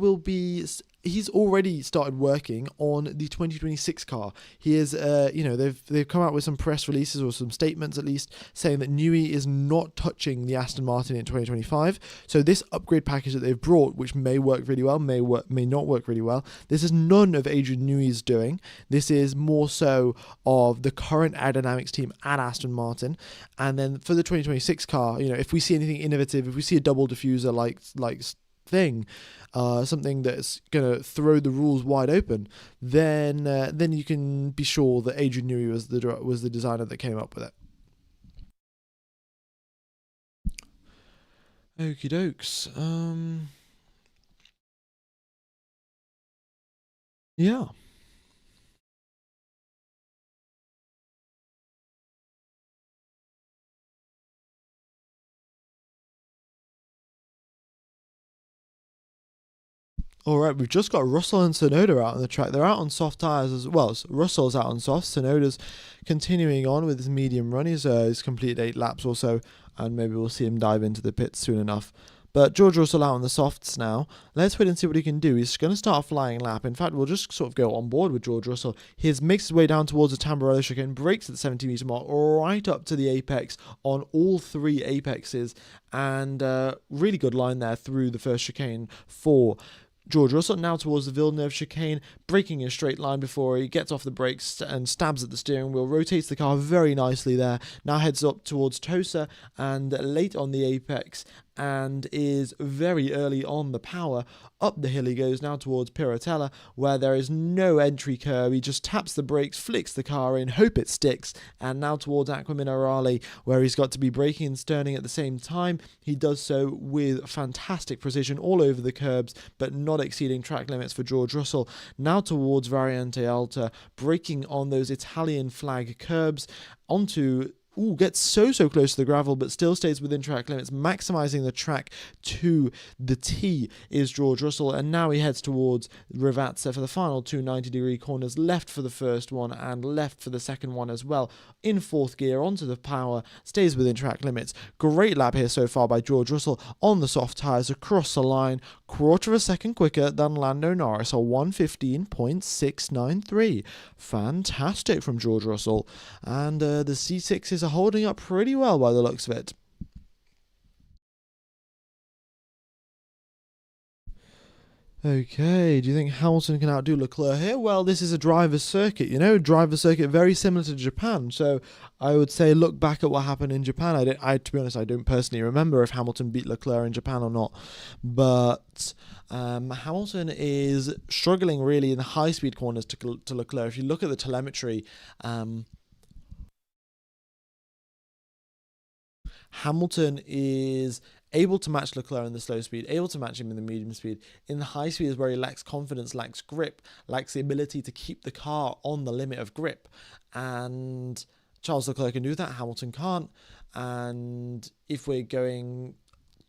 he's already started working on the 2026 car. He is, they've come out with some press releases, or some statements at least, saying that Newey is not touching the Aston Martin in 2025. So this upgrade package that they've brought, which may work really well, may not work really well, this is none of Adrian Newey's doing. This is more so of the current aerodynamics team at Aston Martin. And then for the 2026 car, if we see anything innovative, if we see a double diffuser like thing, something that's going to throw the rules wide open, then you can be sure that Adrian Newey was the designer that came up with it. Okie dokes. Yeah. All right, we've just got Russell and Tsunoda out on the track. They're out on soft tyres as well. So Russell's out on soft. Tsunoda's continuing on with his medium run. He's completed 8 laps or so, and maybe we'll see him dive into the pits soon enough. But George Russell out on the softs now. Let's wait and see what he can do. He's going to start a flying lap. In fact, we'll just sort of go on board with George Russell. He makes his way down towards the Tamburello chicane, brakes at the 70-metre mark, right up to the apex on all 3 apexes, and really good line there through the first chicane for George Russell. Now towards the Villeneuve chicane, braking in a straight line before he gets off the brakes and stabs at the steering wheel, rotates the car very nicely there, now heads up towards Tosa and late on the apex, and is very early on the power. Up the hill he goes now towards Piratella, where there is no entry curb. He just taps the brakes, flicks the car in, hope it sticks, and now towards Aqua Minerale, where he's got to be braking and sterning at the same time. He does so with fantastic precision all over the curbs, but not exceeding track limits for George Russell. Now towards Variante Alta, braking on those Italian flag curbs onto gets so close to the gravel, but still stays within track limits, maximising the track to the T is George Russell. And now he heads towards Rivazza for the final 2 90-degree corners, left for the first one and left for the second one as well. In 4th gear onto the power, stays within track limits. Great lap here so far by George Russell on the soft tyres across the line, quarter of a second quicker than Lando Norris, a 1:15.693. Fantastic from George Russell. And the C6s are holding up pretty well by the looks of it. Okay, do you think Hamilton can outdo Leclerc here? Well, this is a driver's circuit, driver's circuit very similar to Japan. So I would say look back at what happened in Japan. To be honest, I don't personally remember if Hamilton beat Leclerc in Japan or not. But Hamilton is struggling really in the high-speed corners to Leclerc. If you look at the telemetry, Hamilton is able to match Leclerc in the slow speed, able to match him in the medium speed. In the high speed is where he lacks confidence, lacks grip, lacks the ability to keep the car on the limit of grip. And Charles Leclerc can do that, Hamilton can't. And if we're going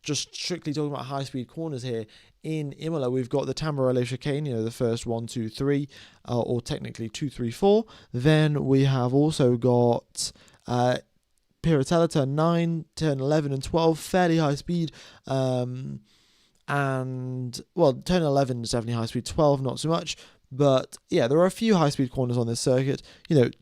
just strictly talking about high-speed corners here, in Imola, we've got the Tamburello chicane, the first 1, 2, 3, or technically 2, 3, 4. Then we have also got Piratella turn 9, turn 11 and 12, fairly high speed. And, well, turn 11 is definitely high speed, 12 not so much. But, yeah, there are a few high-speed corners on this circuit,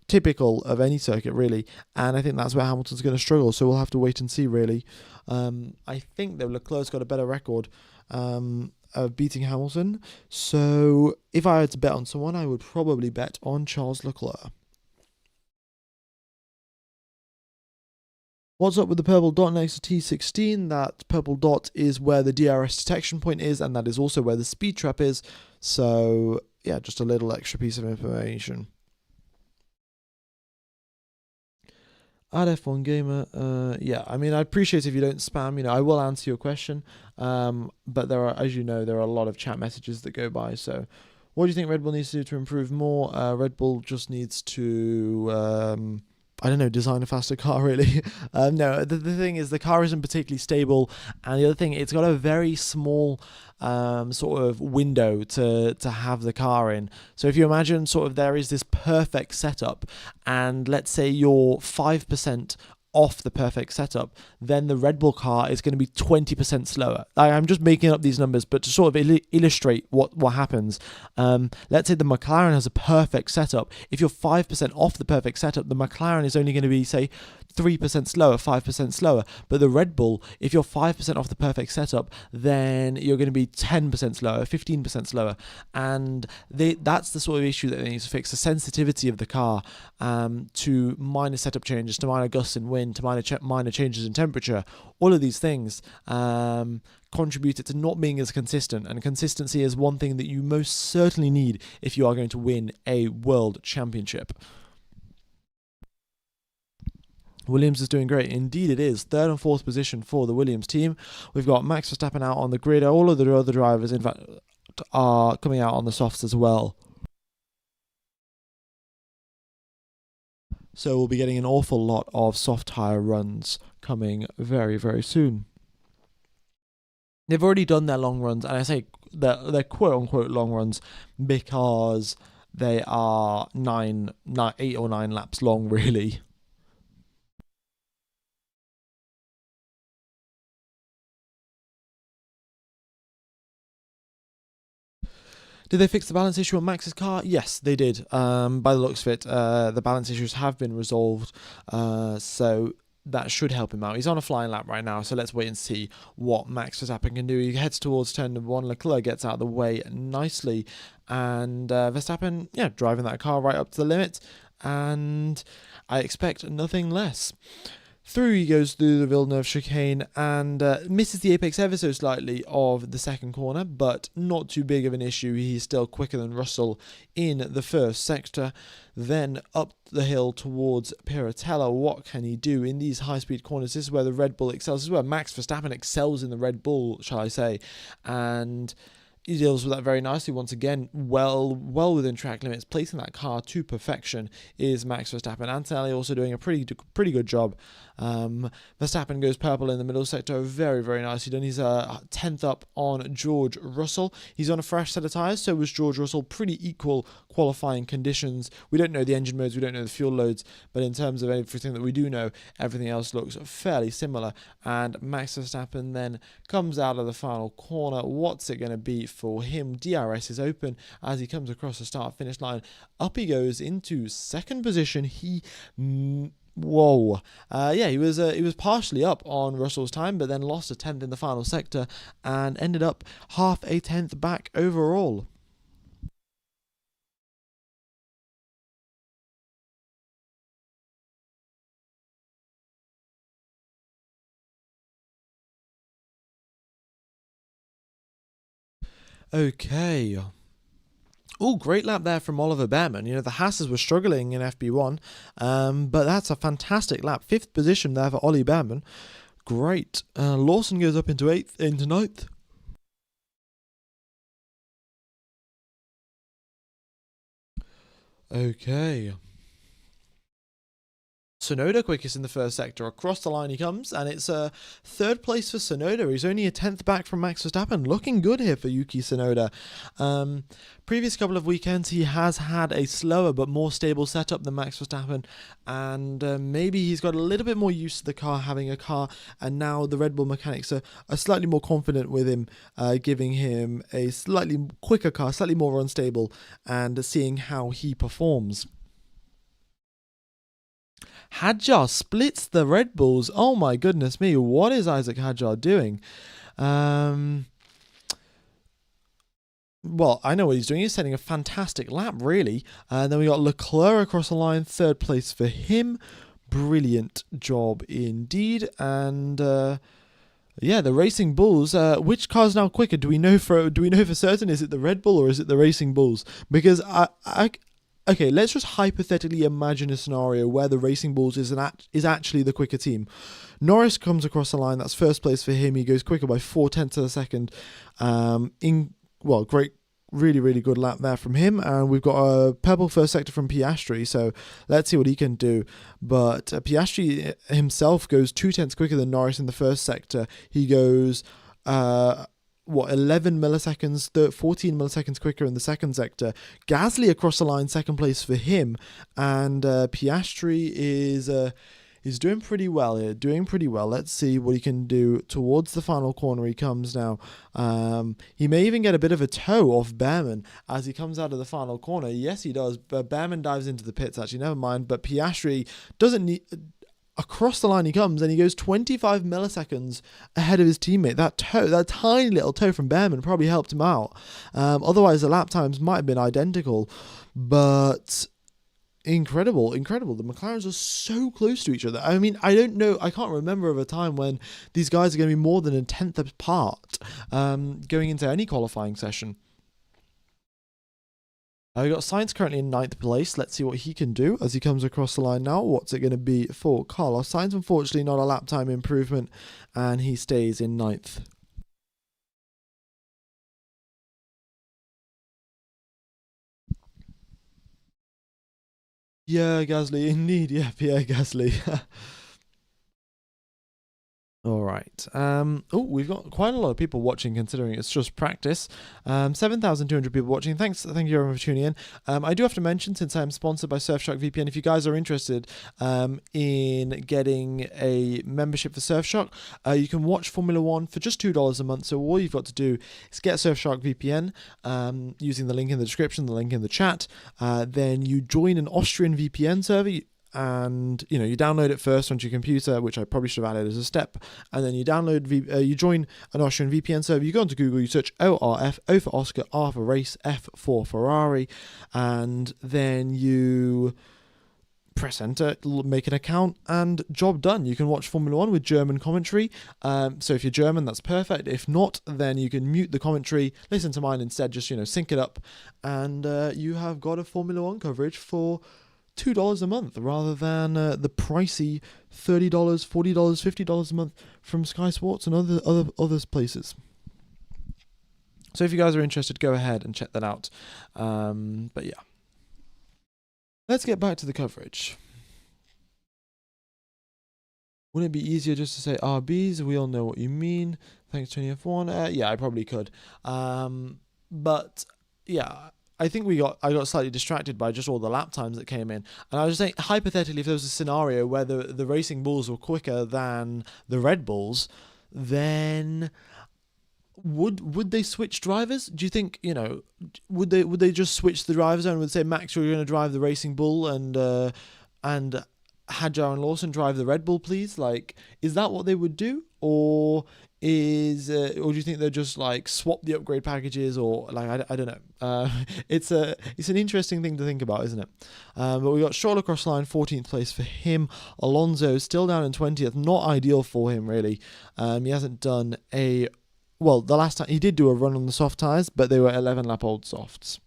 typical of any circuit, really. And I think that's where Hamilton's going to struggle, so we'll have to wait and see, really. I think that Leclerc's got a better record of beating Hamilton. So if I had to bet on someone, I would probably bet on Charles Leclerc. What's up with the purple dot next to T16? That purple dot is where the DRS detection point is, and that is also where the speed trap is. So, yeah, just a little extra piece of information. At F1 Gamer, yeah, I mean, I appreciate if you don't spam, I will answer your question, but there are, as you know, there are a lot of chat messages that go by, so what do you think Red Bull needs to do to improve more? Red Bull just needs to, I don't know, design a faster car, really. No, the thing is, the car isn't particularly stable, and the other thing, it's got a very small sort of window to have the car in. So if you imagine sort of there is this perfect setup, and let's say you're 5% off the perfect setup, then the Red Bull car is going to be 20% slower. I'm just making up these numbers, but to sort of illustrate what happens, let's say the McLaren has a perfect setup. If you're 5% off the perfect setup, the McLaren is only going to be, say, 3% slower, 5% slower. But the Red Bull, if you're 5% off the perfect setup, then you're going to be 10% slower, 15% slower. And that's the sort of issue that they need to fix, the sensitivity of the car to minor setup changes, to minor gusts in wind, to minor changes in temperature. All of these things contributed to not being as consistent, and consistency is one thing that you most certainly need if you are going to win a world championship. Williams is doing great. Indeed it is. Third and fourth position for the Williams team. We've got Max Verstappen out on the grid. All of the other drivers, in fact, are coming out on the softs as well. So we'll be getting an awful lot of soft tyre runs coming very, very soon. They've already done their long runs, and I say they're quote-unquote long runs because they are 8 or 9 laps long, really. Did they fix the balance issue on Max's car? Yes, they did. By the looks of it, the balance issues have been resolved, so that should help him out. He's on a flying lap right now, so let's wait and see what Max Verstappen can do. He heads towards turn number 1. Leclerc gets out of the way nicely, and Verstappen, driving that car right up to the limit, and I expect nothing less. Through he goes through the Villeneuve chicane and misses the apex ever so slightly of the second corner, but not too big of an issue. He's still quicker than Russell in the first sector. Then up the hill towards Piratella. What can he do in these high-speed corners? This is where the Red Bull excels. This is where Max Verstappen excels in the Red Bull, shall I say. And he deals with that very nicely. Once again, well within track limits, placing that car to perfection is Max Verstappen. Antonelli also doing a pretty good job. Verstappen goes purple in the middle sector, very, very nicely done. He's 10th up on George Russell. He's on a fresh set of tyres, so was George Russell. Pretty equal qualifying conditions. We don't know the engine modes, we don't know the fuel loads, but in terms of everything that we do know, everything else looks fairly similar. And Max Verstappen then comes out of the final corner. What's it going to be for him? DRS is open as he comes across the start-finish line. Up he goes into second position. He Whoa. Yeah, he was partially up on Russell's time, but then lost a tenth in the final sector and ended up half a tenth back overall. Okay. Oh, great lap there from Oliver Behrman. The Hasses were struggling in FP1, but that's a fantastic lap. Fifth position there for Ollie Behrman. Great. Lawson goes up into ninth. Okay. Sonoda quickest in the first sector. Across the line he comes, and it's third place for Sonoda. He's only a tenth back from Max Verstappen. Looking good here for Yuki Tsunoda. Previous couple of weekends he has had a slower but more stable setup than Max Verstappen, and maybe he's got a little bit more used to the car, having a car, and now the Red Bull mechanics are slightly more confident with him, giving him a slightly quicker car, slightly more unstable, and seeing how he performs. Hadjar splits the Red Bulls. Oh my goodness me, what is Isaac Hadjar doing? Well, I know what he's doing. He's setting a fantastic lap, really. And then we got Leclerc across the line, third place for him. Brilliant job indeed. And yeah, the Racing Bulls. Which car's now quicker? Do we know for certain? Is it the Red Bull or is it the Racing Bulls? Because okay, let's just hypothetically imagine a scenario where the Racing Bulls is actually the quicker team. Norris comes across the line. That's first place for him. He goes quicker by 4/10 of a second. Great, really, really good lap there from him. And we've got a purple first sector from Piastri. So let's see what he can do. But Piastri himself goes 2/10 quicker than Norris in the first sector. He goes 11 milliseconds, 14 milliseconds quicker in the second sector. Gasly across the line, second place for him, and Piastri is doing pretty well here, Let's see what he can do towards the final corner. He comes now. He may even get a bit of a toe off Behrman as he comes out of the final corner. Yes, he does, but Behrman dives into the pits, actually, never mind. But Piastri doesn't need... Across the line he comes, and he goes 25 milliseconds ahead of his teammate. That tiny little toe from Behrman probably helped him out. Otherwise, the lap times might have been identical. But incredible. The McLarens are so close to each other. I mean, I don't know. I can't remember of a time when these guys are going to be more than a tenth apart going into any qualifying session. We've got Sainz currently in ninth place. Let's see what he can do as he comes across the line now. What's it going to be for Carlos Sainz? Unfortunately, not a lap time improvement, and he stays in ninth. Yeah, Gasly, indeed. Yeah, Pierre Gasly. All right. We've got quite a lot of people watching, considering it's just practice. 7,200 people watching. Thank you everyone for tuning in. I do have to mention, since I'm sponsored by Surfshark VPN, if you guys are interested in getting a membership for Surfshark, you can watch Formula One for just $2 a month. So all you've got to do is get Surfshark VPN using the link in the description, the link in the chat. Then you join an Austrian VPN server. And you download it first onto your computer, which I probably should have added as a step, and then you you join an Austrian VPN server. You go onto Google, you search ORF, O for Oscar, R for Race, F for Ferrari, and then you press enter, make an account, and job done. You can watch Formula One with German commentary. So if you're German, that's perfect. If not, then you can mute the commentary, listen to mine instead, just sync it up, and you have got a Formula One coverage for $2 a month rather than the pricey $30, $40, $50 a month from Sky Sports and other places. So if you guys are interested, go ahead and check that out. But yeah, let's get back to the coverage. Wouldn't it be easier just to say RBs? We all know what you mean. Thanks, 20F1. Yeah, I probably could. But yeah, I think I got slightly distracted by just all the lap times that came in. And I was saying, hypothetically, if there was a scenario where the Racing Bulls were quicker than the Red Bulls, then would they switch drivers? Do you think, would they just switch the drivers and would say, Max, you're going to drive the Racing Bull and had Jaron Lawson drive the Red Bull, please? Like, is that what they would do, or or do you think they'll just like swap the upgrade packages, or like I don't know. It's an interesting thing to think about, isn't it? But we got Stroll across line, 14th place for him. Alonso still down in 20th, not ideal for him really. He hasn't done the last time he did do a run on the soft tyres, but they were 11 lap old softs.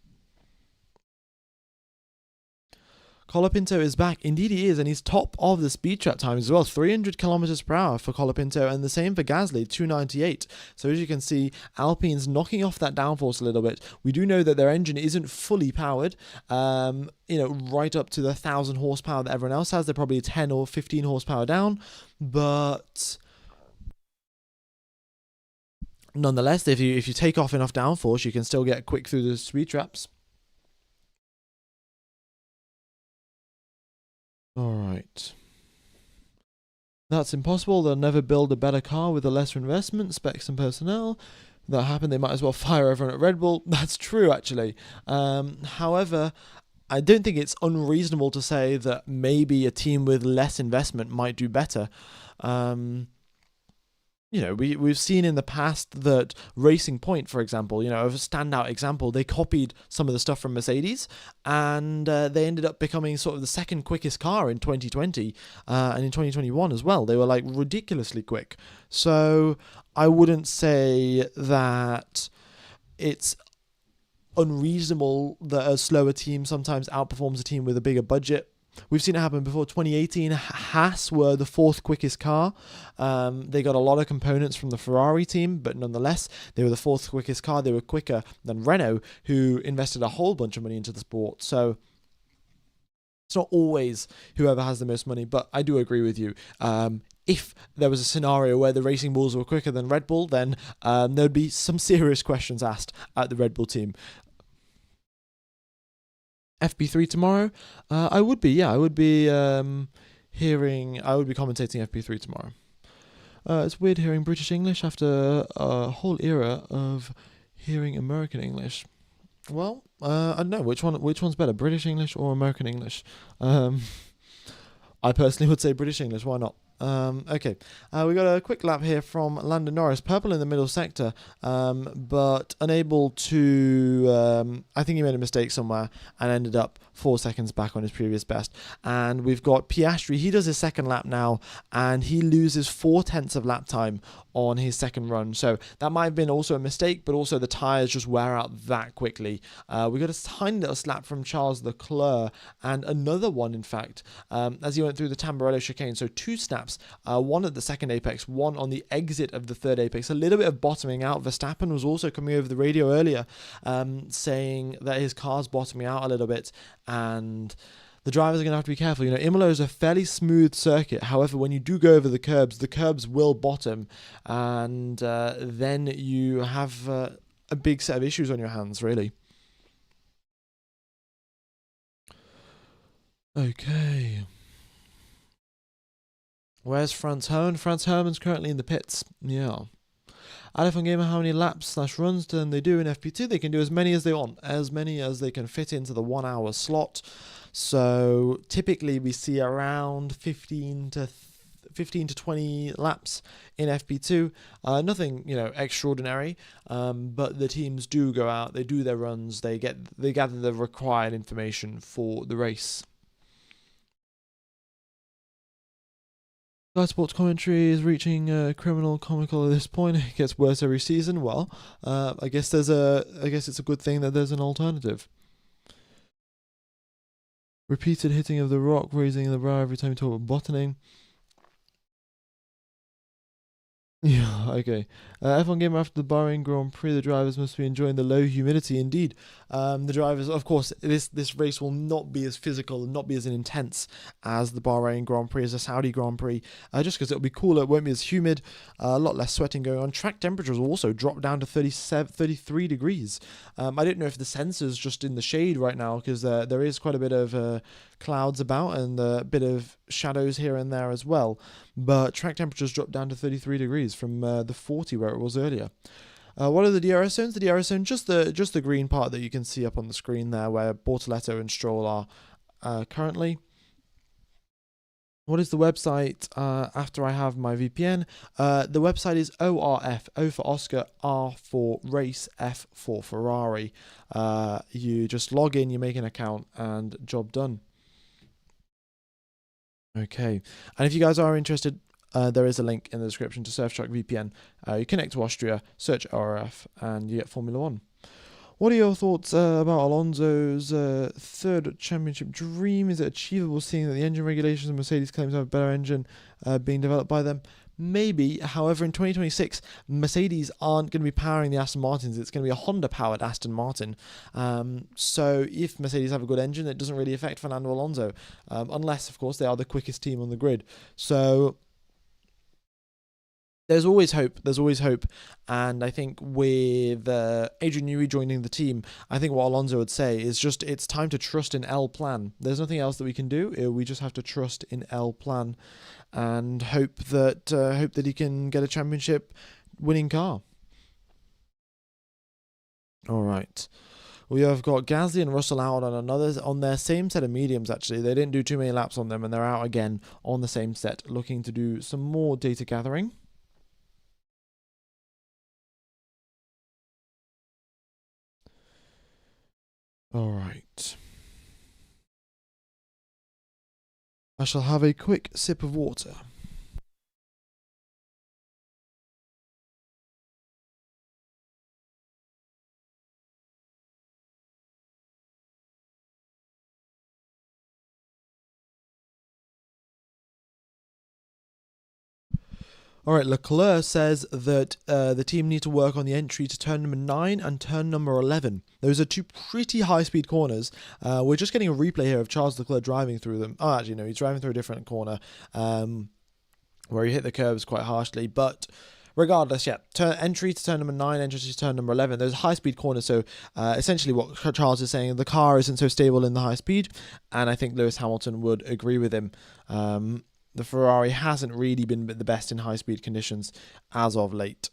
Colapinto is back. Indeed he is, and he's top of the speed trap time as well. 300 kilometers per hour for Colapinto, and the same for Gasly, 298. So as you can see, Alpine's knocking off that downforce a little bit. We do know that their engine isn't fully powered, right up to the 1,000 horsepower that everyone else has. They're probably 10 or 15 horsepower down, but nonetheless, if you take off enough downforce, you can still get quick through the speed traps. All right. That's impossible. They'll never build a better car with a lesser investment, specs and personnel. If that happened, they might as well fire everyone at Red Bull. That's true, actually. However, I don't think it's unreasonable to say that maybe a team with less investment might do better. We've seen in the past that Racing Point, for example, a standout example, they copied some of the stuff from Mercedes, and they ended up becoming sort of the second quickest car in 2020 and in 2021 as well. They were like ridiculously quick. So I wouldn't say that it's unreasonable that a slower team sometimes outperforms a team with a bigger budget. We've seen it happen before. 2018, Haas were the fourth quickest car. They got a lot of components from the Ferrari team, but nonetheless, they were the fourth quickest car. They were quicker than Renault, who invested a whole bunch of money into the sport. So it's not always whoever has the most money, but I do agree with you. If there was a scenario where the Racing Bulls were quicker than Red Bull, then there'd be some serious questions asked at the Red Bull team. FP3 tomorrow? I would be commentating FP3 tomorrow. It's weird hearing British English after a whole era of hearing American English. Well, I don't know which one's better, British English or American English. I personally would say British English. Why not? Okay, we got a quick lap here from Lando Norris, purple in the middle sector, but unable to, I think he made a mistake somewhere and ended up 4 seconds back on his previous best. And we've got Piastri, he does his second lap now, and he loses 4/10 of lap time on his second run. So that might have been also a mistake, but also the tyres just wear out that quickly. We got a tiny little slap from Charles Leclerc, and another one, in fact, as he went through the Tamburello chicane. So 2 snaps, one at the second apex, one on the exit of the third apex. A little bit of bottoming out. Verstappen was also coming over the radio earlier, saying that his car's bottoming out a little bit, and the drivers are going to have to be careful. Imola is a fairly smooth circuit. However, when you do go over the curbs will bottom, and then you have a big set of issues on your hands, really. Okay. Where's Franz Hermann? Franz Hermann's currently in the pits. Yeah. Alifon Gamer, how many laps/runs can they do in FP2? They can do as many as they want, as many as they can fit into the 1 hour slot. So typically we see around 15 to 20 laps in FP2. Nothing, extraordinary. But the teams do go out, they do their runs, they gather the required information for the race. Sky Sports commentary is reaching criminal comical at this point. It gets worse every season. Well, I guess it's a good thing that there's an alternative. Repeated hitting of the rock, raising the brow every time you talk about bottoming. Yeah, okay. F1 Gamer, after the Bahrain Grand Prix, the drivers must be enjoying the low humidity. Indeed. The drivers, of course, this race will not be as physical and not be as intense as the Bahrain Grand Prix, as the Saudi Grand Prix, just because it'll be cooler, it won't be as humid, a lot less sweating going on. Track temperatures will also drop down to 33 degrees. I don't know if the sensor's just in the shade right now, because there is quite a bit of clouds about and a bit of shadows here and there as well, but track temperatures dropped down to 33 degrees from the 40 where it was earlier. What are the DRS zones? The DRS zone, just the green part that you can see up on the screen there, where Bortoleto and Stroll are currently. What is the website after I have my VPN? The website is ORF, O for Oscar, R for Race, F for Ferrari. You just log in, you make an account, and job done. Okay. And if you guys are interested, there is a link in the description to Surfshark VPN. You connect to Austria, search ORF, and you get Formula One. What are your thoughts about Alonso's third championship dream? Is it achievable, seeing that the engine regulations and Mercedes claims to have a better engine being developed by them? Maybe. However, in 2026, Mercedes aren't going to be powering the Aston Martins. It's going to be a Honda-powered Aston Martin. So if Mercedes have a good engine, it doesn't really affect Fernando Alonso, unless, of course, they are the quickest team on the grid. So there's always hope. There's always hope. And I think with Adrian Newey joining the team, I think what Alonso would say is just it's time to trust in L Plan. There's nothing else that we can do. We just have to trust in L Plan and hope that he can get a championship winning car. All right. We have got Gasly and Russell out on their same set of mediums, actually. They didn't do too many laps on them, and they're out again on the same set, looking to do some more data gathering. All right. I shall have a quick sip of water. All right, Leclerc says that the team need to work on the entry to turn number 9 and turn number 11. Those are two pretty high-speed corners. We're just getting a replay here of Charles Leclerc driving through them. Oh, actually, no, he's driving through a different corner where he hit the curbs quite harshly. But regardless, yeah, entry to turn number 9, entry to turn number 11. Those high-speed corners, so essentially what Charles is saying, the car isn't so stable in the high speed, and I think Lewis Hamilton would agree with him. The Ferrari hasn't really been the best in high-speed conditions as of late.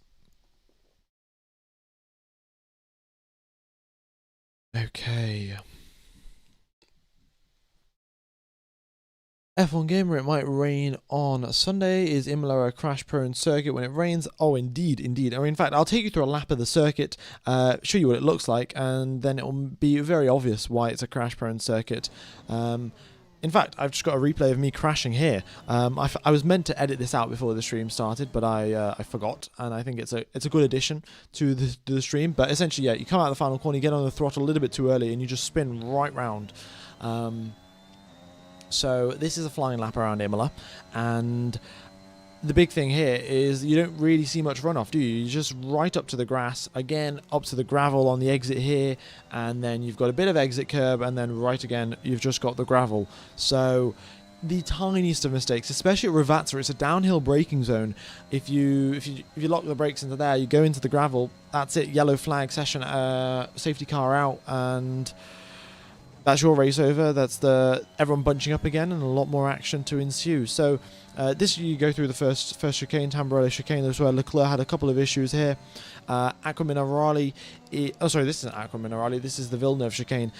Okay. F1 Gamer, it might rain on Sunday. Is Imola a crash-prone circuit when it rains? Oh, indeed, indeed. I mean, in fact, I'll take you through a lap of the circuit, show you what it looks like, and then it will be very obvious why it's a crash-prone circuit. In fact, I've just got a replay of me crashing here. I was meant to edit this out before the stream started, but I forgot, and I think it's a good addition to the stream. But essentially, yeah, you come out of the final corner, you get on the throttle a little bit too early, and you just spin right round. So this is a flying lap around Imola, and the big thing here is you don't really see much runoff, do you? You're just right up to the grass, again, up to the gravel on the exit here, and then you've got a bit of exit curb, and then right again, you've just got the gravel. So the tiniest of mistakes, especially at Ravazza, it's a downhill braking zone. If you lock the brakes into there, you go into the gravel, that's it, yellow flag, session, safety car out, and that's your race over. That's everyone bunching up again, and a lot more action to ensue. So this you go through the first chicane, Tamburello chicane. That's where Leclerc had a couple of issues here. Aqua Minerali, sorry, this isn't Aqua Minerali, this is the Villeneuve chicane.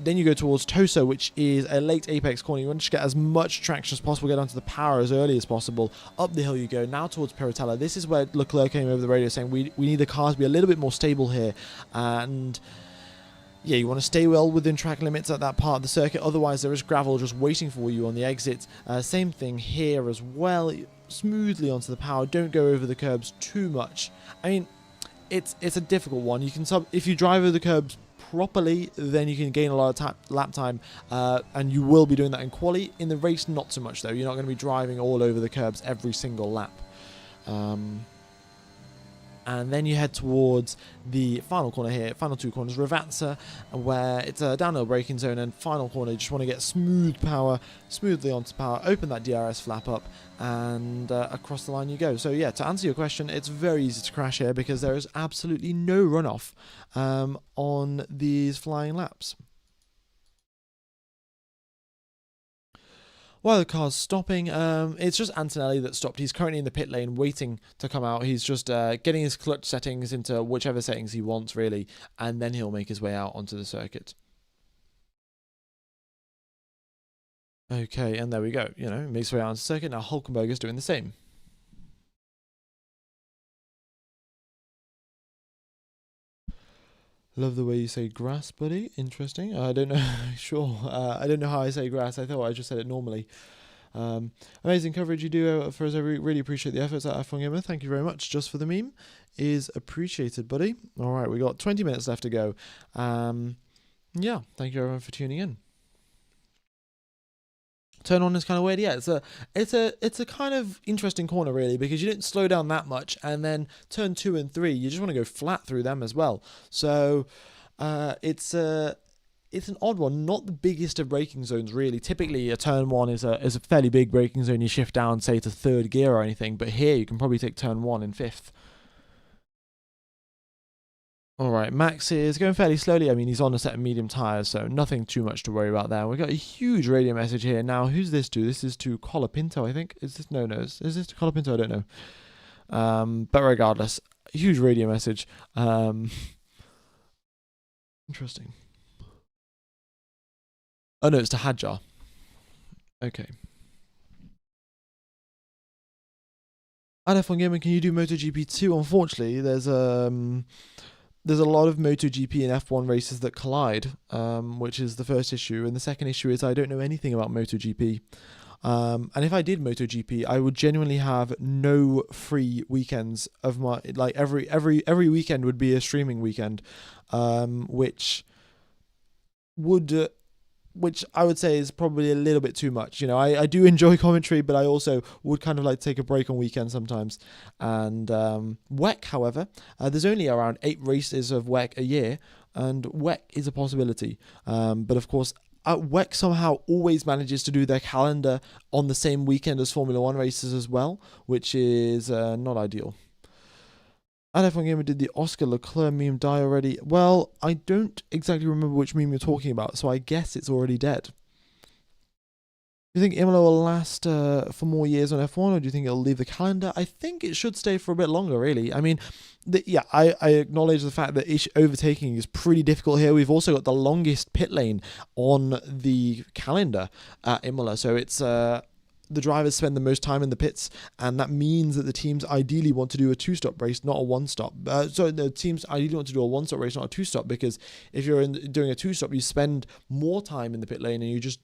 Then you go towards Tosa, which is a late apex corner. You want to get as much traction as possible, get onto the power as early as possible. Up the hill you go, now towards Piratella. This is where Leclerc came over the radio saying we need the cars to be a little bit more stable here, and yeah, you want to stay well within track limits at that part of the circuit, otherwise there is gravel just waiting for you on the exit. Same thing here as well, smoothly onto the power, don't go over the curbs too much. I mean, it's a difficult one. You can if you drive over the curbs properly, then you can gain a lot of lap time, and you will be doing that in quali. In the race, not so much though. You're not going to be driving all over the curbs every single lap. And then you head towards the final corner here, final two corners, Ravazza, where it's a downhill braking zone, and final corner, you just want to get smooth power, smoothly onto power, open that DRS flap up, and across the line you go. So yeah, to answer your question, it's very easy to crash here because there is absolutely no runoff on these flying laps. While the car's stopping, it's just Antonelli that stopped. He's currently in the pit lane waiting to come out. He's just getting his clutch settings into whichever settings he wants, really, and then he'll make his way out onto the circuit. Okay, and there we go. Makes its way out into circuit. Now Hulkenberg is doing the same. Love the way you say grass, buddy. Interesting. I don't know. Sure. I don't know how I say grass. I thought I just said it normally. Amazing coverage you do for us. I really appreciate the efforts at F1 Gamer. Thank you very much. Just for the meme is appreciated, buddy. All right, we got 20 minutes left to go. Yeah, thank you everyone for tuning in. Turn on is kind of weird. Yeah, it's a kind of interesting corner really, because you didn't slow down that much, and then turn 2 and 3, you just want to go flat through them as well. So it's an odd one, not the biggest of braking zones really. Typically a turn 1 is a fairly big braking zone. You shift down say to 3rd gear or anything, but here you can probably take turn 1 in 5th. Alright, Max is going fairly slowly. I mean, he's on a set of medium tyres, so nothing too much to worry about there. We've got a huge radio message here. Now, who's this to? This is to Colapinto, I think. Is this? No. Is this to Colapinto? I don't know. But regardless, huge radio message. Interesting. Oh no, it's to Hadjar. Okay. At F1 Gaming, can you do MotoGP 2? Unfortunately, there's a lot of MotoGP and F1 races that collide, which is the first issue. And the second issue is I don't know anything about MotoGP. And if I did MotoGP, I would genuinely have no free weekends of my, like every weekend would be a streaming weekend, which I would say is probably a little bit too much. I do enjoy commentary, but I also would kind of like take a break on weekends sometimes. And WEC, however, there's only around 8 races of WEC a year, and WEC is a possibility. But of course, WEC somehow always manages to do their calendar on the same weekend as Formula 1 races as well, which is not ideal. And F1 Gamer, did the Oscar Leclerc meme die already? Well, I don't exactly remember which meme you're talking about, so I guess it's already dead. Do you think Imola will last for more years on F1, or do you think it'll leave the calendar? I think it should stay for a bit longer, really. I mean, I acknowledge the fact that overtaking is pretty difficult here. We've also got the longest pit lane on the calendar at Imola, so it's the drivers spend the most time in the pits, and that means that the teams ideally want to do a 2-stop race, not a 1-stop. So the teams ideally want to do a 1-stop race, not a 2-stop, because if you're doing a 2-stop, you spend more time in the pit lane, and you're just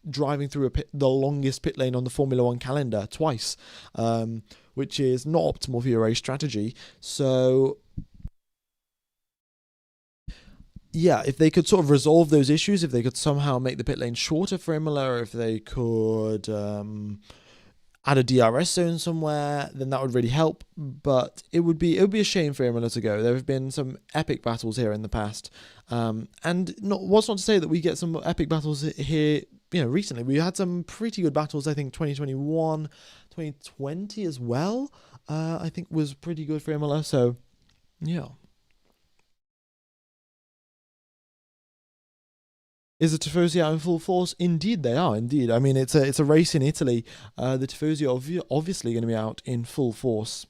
driving through the longest pit lane on the Formula 1 calendar twice, which is not optimal for your race strategy. So yeah, if they could sort of resolve those issues, if they could somehow make the pit lane shorter for Imola, or if they could add a DRS zone somewhere, then that would really help. But it would be a shame for Imola to go. There have been some epic battles here in the past, and what's not to say that we get some epic battles here. Recently we had some pretty good battles. I think 2021, 2020 as well. I think was pretty good for Imola. So yeah. Is the Tifosi out in full force? Indeed, they are. Indeed, I mean it's a race in Italy. The Tifosi are obviously going to be out in full force.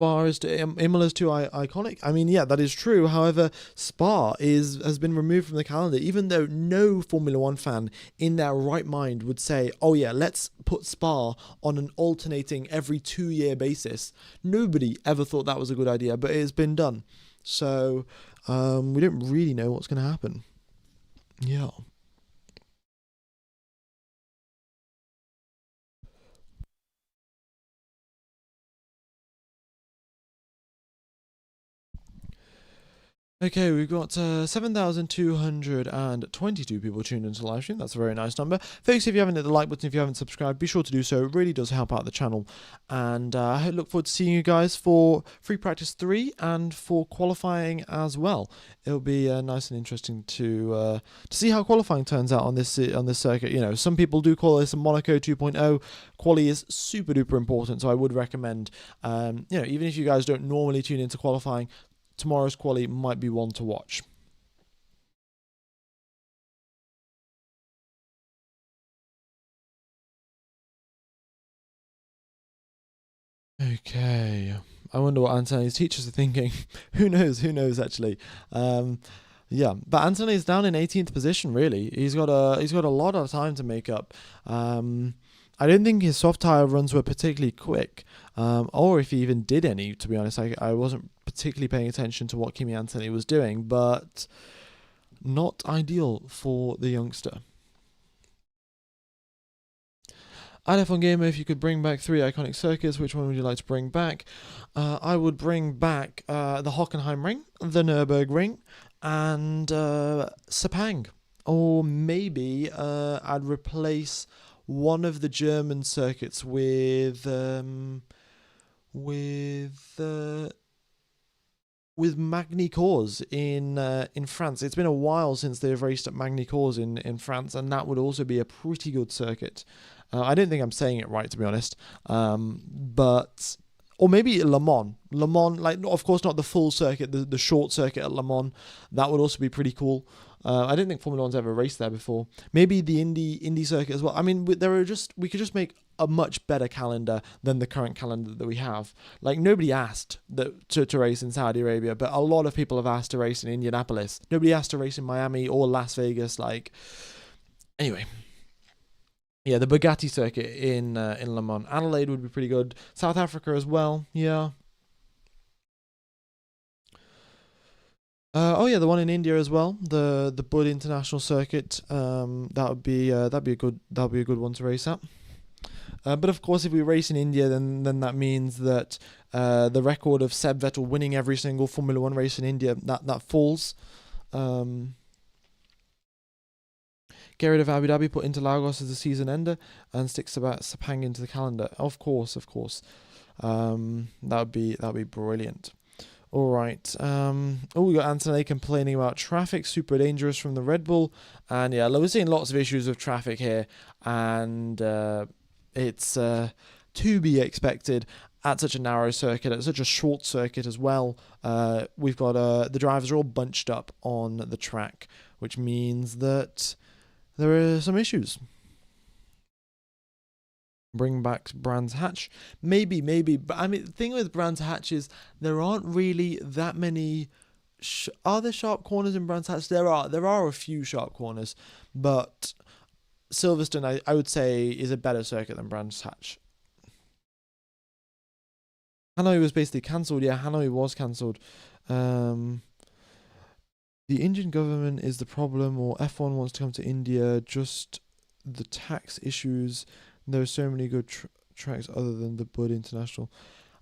Spa is Imola's too iconic. I mean, yeah, that is true. However, Spa has been removed from the calendar, even though no Formula One fan in their right mind would say, "Oh yeah, let's put Spa on an alternating every 2-year basis." Nobody ever thought that was a good idea, but it has been done. So we don't really know what's going to happen. Yeah. Okay, we've got 7,222 people tuned into the live stream. That's a very nice number. Folks, if you haven't hit the like button, if you haven't subscribed, be sure to do so. It really does help out the channel. And I look forward to seeing you guys for Free Practice 3 and for qualifying as well. It'll be nice and interesting to see how qualifying turns out on this circuit. Some people do call this a Monaco 2.0. Quali is super duper important, so I would recommend, even if you guys don't normally tune into qualifying, tomorrow's quali might be one to watch. Okay. I wonder what Anthony's teachers are thinking. Who knows actually. Yeah, but Anthony's down in 18th position. Really, he's got a lot of time to make up. Um, I don't think his soft tire runs were particularly quick, or if he even did any. To be honest, I wasn't particularly paying attention to what Kimi Anthony was doing, but not ideal for the youngster. At F1 Gamer, if you could bring back three iconic circuits, which one would you like to bring back? I would bring back the Hockenheim Ring, the Nürburgring, and Sepang. Or maybe I'd replace one of the German circuits with uh, with Magny Cours in France. It's been a while since they've raced at Magny Cours in France, and that would also be a pretty good circuit. I don't think I'm saying it right, to be honest. But or maybe Le Mans. Le Mans, like, of course, not the full circuit, the short circuit at Le Mans. That would also be pretty cool. I don't think Formula One's ever raced there before. Maybe the Indy circuit as well. I mean, we could just make a much better calendar than the current calendar that we have. Like, nobody asked to race in Saudi Arabia, but a lot of people have asked to race in Indianapolis. Nobody asked to race in Miami or Las Vegas. Like, anyway. Yeah, the Bugatti circuit in Le Mans. Adelaide would be pretty good. South Africa as well. Yeah. Oh yeah, the one in India as well. The Bud International Circuit. That would be a good one to race at. But of course, if we race in India, then that means that the record of Seb Vettel winning every single Formula One race in India that falls. Um, Get rid of Abu Dhabi, put Interlagos as a season ender, and sticks about Sepang into the calendar. Of course, of course. That would be brilliant. All right. We got Anthony complaining about traffic, super dangerous from the Red Bull, and yeah, we're seeing lots of issues with traffic here, and it's to be expected at such a narrow circuit, at such a short circuit as well. We've got the drivers are all bunched up on the track, which means that there are some issues. Bring back Brands Hatch, maybe. But I mean, the thing with Brands Hatch is there aren't really that many. Are there sharp corners in Brands Hatch? There are. There are a few sharp corners, but Silverstone, I would say, is a better circuit than Brands Hatch. Hanoi was basically cancelled. Yeah, Hanoi was cancelled. Um, the Indian government is the problem, or F1 wants to come to India. Just the tax issues. There are so many good tracks other than the Bud International.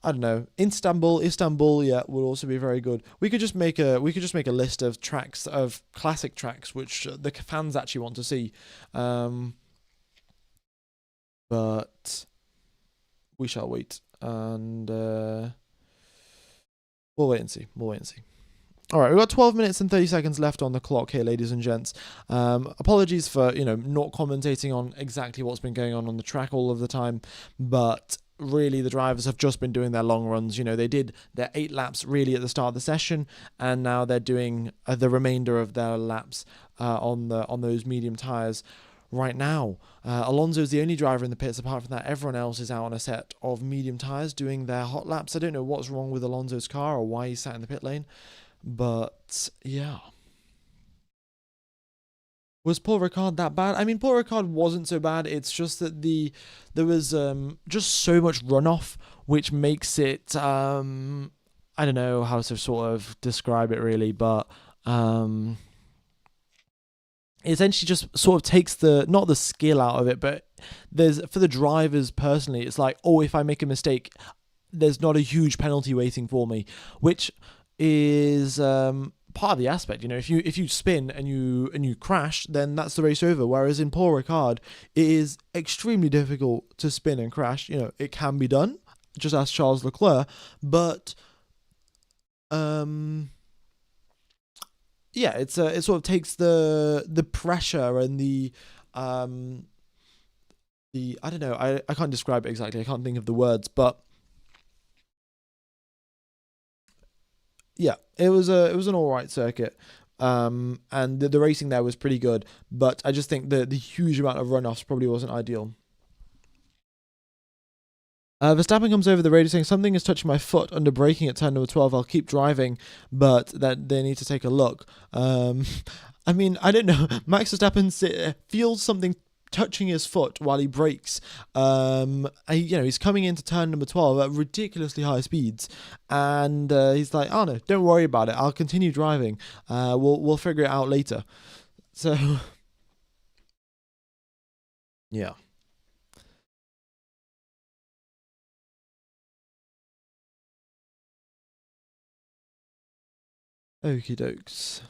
I don't know. Istanbul, yeah, would also be very good. We could just make a list of tracks, of classic tracks which the fans actually want to see. But we shall wait, and we'll wait and see. All right, we've got 12 minutes and 30 seconds left on the clock here, ladies and gents. Apologies for, not commentating on exactly what's been going on the track all of the time, but really the drivers have just been doing their long runs. They did their 8 laps really at the start of the session, and now they're doing the remainder of their laps on those medium tyres. Right now, Alonso's the only driver in the pits. Apart from that, everyone else is out on a set of medium tyres doing their hot laps. I don't know what's wrong with Alonso's car or why he's sat in the pit lane. But yeah, was Paul Ricard that bad? I mean, Paul Ricard wasn't so bad. It's just that there was just so much runoff, which makes it I don't know how to sort of describe it really, but it essentially just sort of takes not the skill out of it, but there's, for the drivers personally, it's like, oh, if I make a mistake, there's not a huge penalty waiting for me, which is part of the aspect. If you spin and you crash, then that's the race over. Whereas in Paul Ricard, it is extremely difficult to spin and crash. It can be done, just ask Charles Leclerc, but yeah, it sort of takes the pressure and the I don't know, I can't describe it exactly. I can't think of the words, but yeah, it was an all right circuit, and the racing there was pretty good. But I just think the huge amount of runoffs probably wasn't ideal. Verstappen comes over the radio saying something is touching my foot under braking at turn number 12. I'll keep driving, but that they need to take a look. I mean, I don't know. Max Verstappen feels something touching his foot while he brakes. He's coming into turn number 12 at ridiculously high speeds, and he's like, "Oh no, don't worry about it. I'll continue driving. We'll figure it out later." So, yeah. Okie dokes.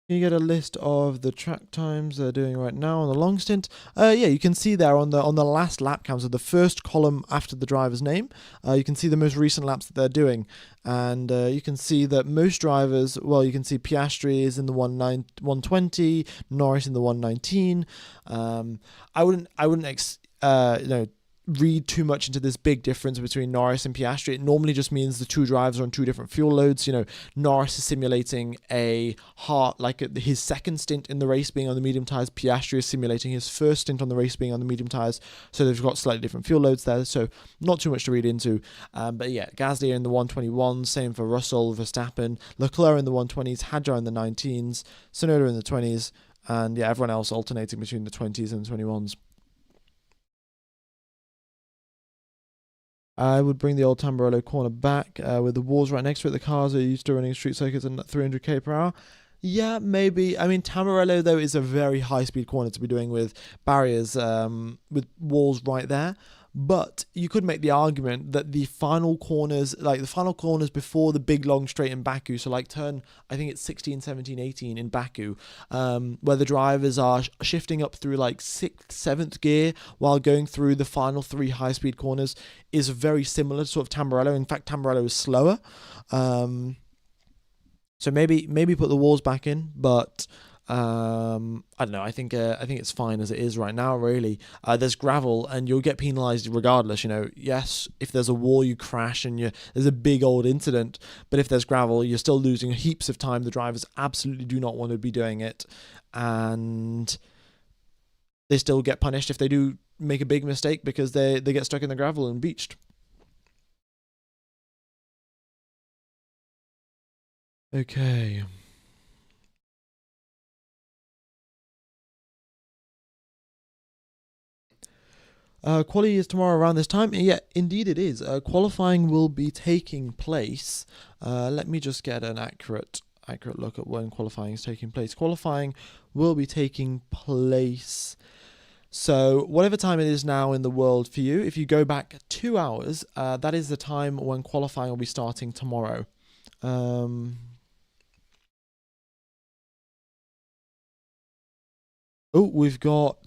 You get a list of the track times they're doing right now on the long stint. You can see there on the last lap counter, the first column after the driver's name. You can see the most recent laps that they're doing, and you can see that most drivers. Well, you can see Piastri is in the 120, Norris in the 119. I wouldn't read too much into this big difference between Norris and Piastri. It normally just means the two drivers are on two different fuel loads. Norris is simulating his second stint in the race being on the medium tyres. Piastri is simulating his first stint on the race being on the medium tyres. So they've got slightly different fuel loads there. So not too much to read into. But yeah, Gasly in the 121, same for Russell, Verstappen, Leclerc in the 120s, Hadjar in the 19s, Tsunoda in the 20s, and yeah, everyone else alternating between the 20s and the 21s. I would bring the old Tamburello corner back with the walls right next to it. The cars are used to running street circuits at 300k per hour. Yeah, maybe. I mean, Tamburello, though, is a very high-speed corner to be doing with barriers, with walls right there. But you could make the argument that the final corners before the big long straight in Baku, so like turn, I think it's 16, 17, 18 in Baku, where the drivers are shifting up through like 6th, 7th gear while going through the final 3 high-speed corners, is very similar to sort of Tamburello. In fact, Tamburello is slower. So maybe put the walls back in, but I don't know. I think it's fine as it is right now. Really, there's gravel, and you'll get penalised regardless. Yes, if there's a wall, you crash, and there's a big old incident. But if there's gravel, you're still losing heaps of time. The drivers absolutely do not want to be doing it, and they still get punished if they do make a big mistake because they get stuck in the gravel and beached. Okay. Quali is tomorrow around this time. Yeah, indeed it is. Qualifying will be taking place. Let me just get an accurate look at when qualifying is taking place. Qualifying will be taking place. So whatever time it is now in the world for you, if you go back 2 hours, that is the time when qualifying will be starting tomorrow. We've got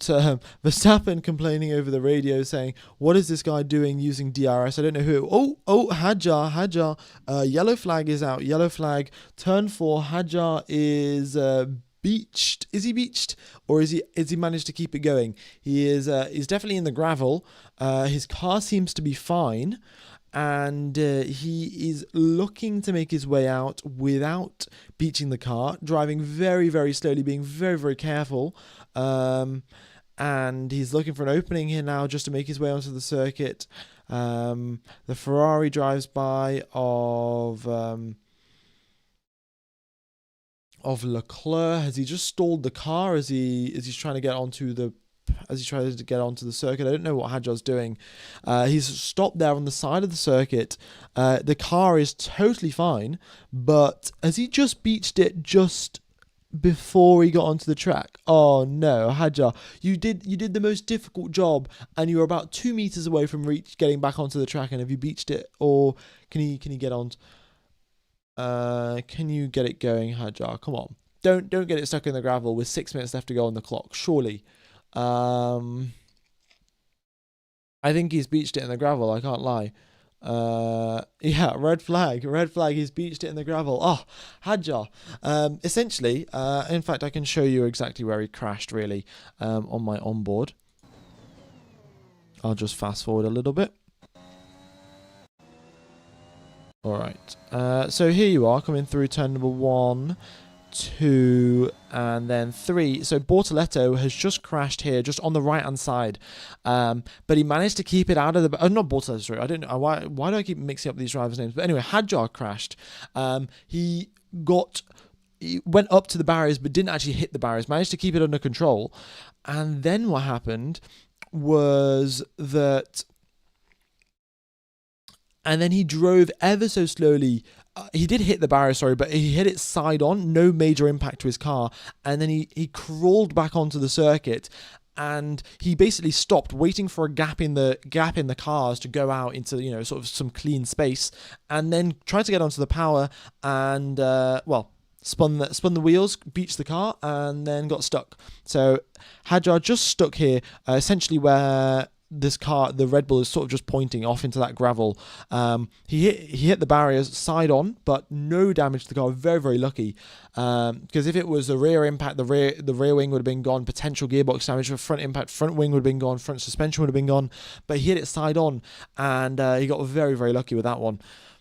Verstappen complaining over the radio saying, "What is this guy doing using DRS? I don't know who." Hadjar. Yellow flag is out. Yellow flag. Turn 4. Hadjar is beached. Is he beached, or is he managed to keep it going? He is. He's definitely in the gravel. His car seems to be fine. And he is looking to make his way out without beaching the car, driving very, very slowly, being very, very careful. And he's looking for an opening here now just to make his way onto the circuit. The Ferrari drives by of Leclerc. Has he just stalled the car as he's trying to get onto the circuit? I don't know what Hadjar's doing. He's stopped there on the side of the circuit. The car is totally fine, but has he just beached it just before he got onto the track? Oh no, Hadjar, you did the most difficult job, and you were about 2 meters away from getting back onto the track. And have you beached it, or can you get on? Can you get it going, Hadjar? Come on, don't get it stuck in the gravel with 6 minutes left to go on the clock. Surely. I think he's beached it in the gravel. I can't lie. Yeah, red flag. He's beached it in the gravel. Oh, Hadjar. Essentially, in fact, I can show you exactly where he crashed. Really, on my onboard. I'll just fast forward a little bit. All right. So here you are coming through turn number 1, 2, and then 3. So Bortoletto has just crashed here, just on the right-hand side. But he managed to keep it out of the... not Bortoletto, sorry. I don't know. Why do I keep mixing up these drivers' names? But anyway, Hadjar crashed. He went up to the barriers, but didn't actually hit the barriers. Managed to keep it under control. And then what happened was that... And then he drove ever so slowly. He did hit the barrier, sorry, but he hit it side on, no major impact to his car. And then he crawled back onto the circuit, and he basically stopped, waiting for a gap in the cars to go out into, you know, sort of some clean space, and then tried to get onto the power and spun the wheels, beached the car, and then got stuck. So Hadjar just stuck here, essentially where this car, the Red Bull, is sort of just pointing off into that gravel. He hit the barriers side on, but no damage to the car. Very, very lucky, because if it was the rear impact, the rear wing would have been gone. Potential gearbox damage. For front impact, front wing would have been gone. Front suspension would have been gone. But he hit it side on, and he got very, very lucky with that one.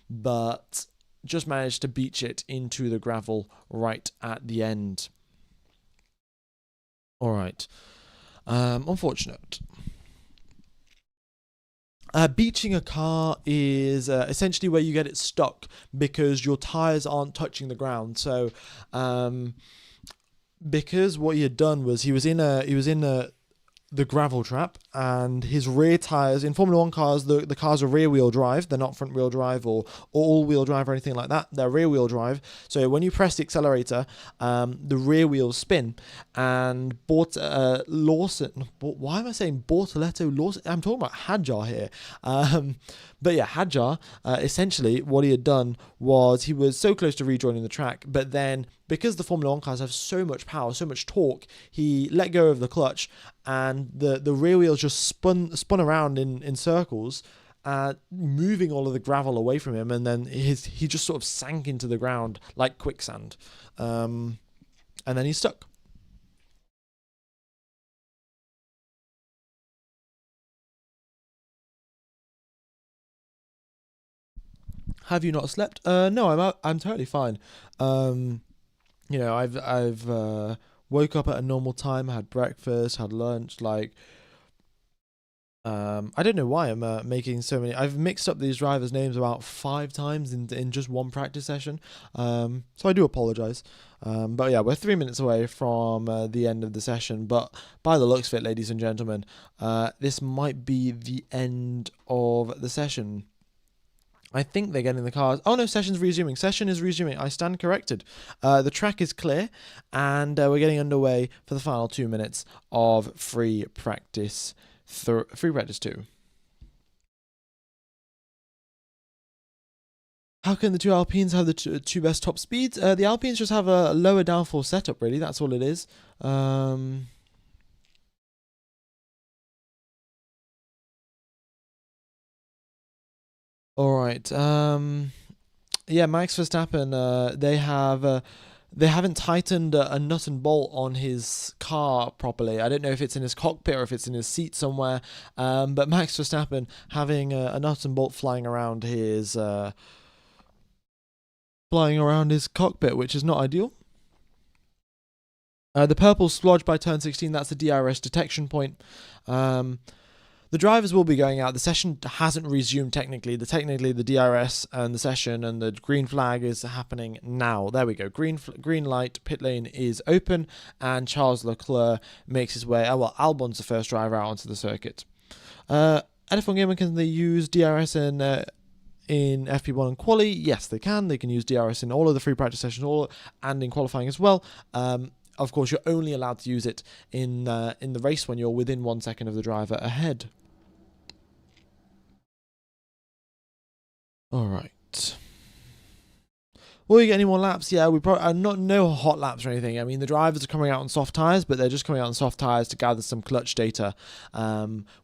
But just managed to beach it into the gravel right at the end. All right. Unfortunate. Beaching a car is essentially where you get it stuck because your tires aren't touching the ground. So, because what he had done was he was in the gravel trap, and his rear tires, in Formula 1 cars, the cars are rear wheel drive. They're not front wheel drive or all wheel drive or anything like that. They're rear wheel drive. So when you press the accelerator, the rear wheels spin. And why am I saying Bortoletto Lawson? I'm talking about Hadjar here. But yeah, Hadjar, essentially what he had done was he was so close to rejoining the track, but then because the Formula 1 cars have so much power, so much torque, he let go of the clutch, and the rear wheels just spun around in circles, moving all of the gravel away from him, and then he just sort of sank into the ground like quicksand, and then he's stuck. Have you not slept? No, I'm totally fine. You know, I've woke up at a normal time, had breakfast, had lunch. Like, I don't know why I'm making so many. I've mixed up these drivers' names about 5 times in just one practice session. So I do apologize. But yeah, we're 3 minutes away from the end of the session. But by the looks of it, ladies and gentlemen, this might be the end of the session. I think they're getting the cars. Oh no, session's resuming. Session is resuming. I stand corrected. The track is clear, and we're getting underway for the final 2 minutes of free practice 2. How can the two Alpines have the two best top speeds? The Alpines just have a lower downforce setup, really. That's all it is. All right. Yeah, Max Verstappen. They haven't tightened a nut and bolt on his car properly. I don't know if it's in his cockpit or if it's in his seat somewhere. But Max Verstappen having a nut and bolt flying around his cockpit, which is not ideal. The purple splodge by turn 16. That's the DRS detection point. The drivers will be going out. The session hasn't resumed technically. The DRS and the session and the green flag is happening now. There we go. Green light. Pit lane is open, and Charles Leclerc makes his way. Albon's the first driver out onto the circuit. At F1 Gamer, can they use DRS in FP1 and quali? Yes, they can. They can use DRS in all of the free practice sessions, and in qualifying as well. Of course, you're only allowed to use it in the race when you're within 1 second of the driver ahead. All right. Will we get any more laps? Yeah, we probably no hot laps or anything. I mean, the drivers are coming out on soft tires, but they're just coming out on soft tires to gather some clutch data.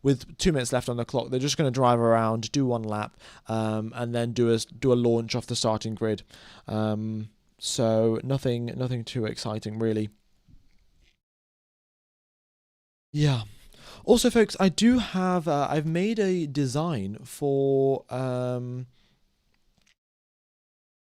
With 2 minutes left on the clock, they're just going to drive around, do 1 lap, and then do a launch off the starting grid. So nothing too exciting, really. Yeah. Also, folks, I do have I've made a design for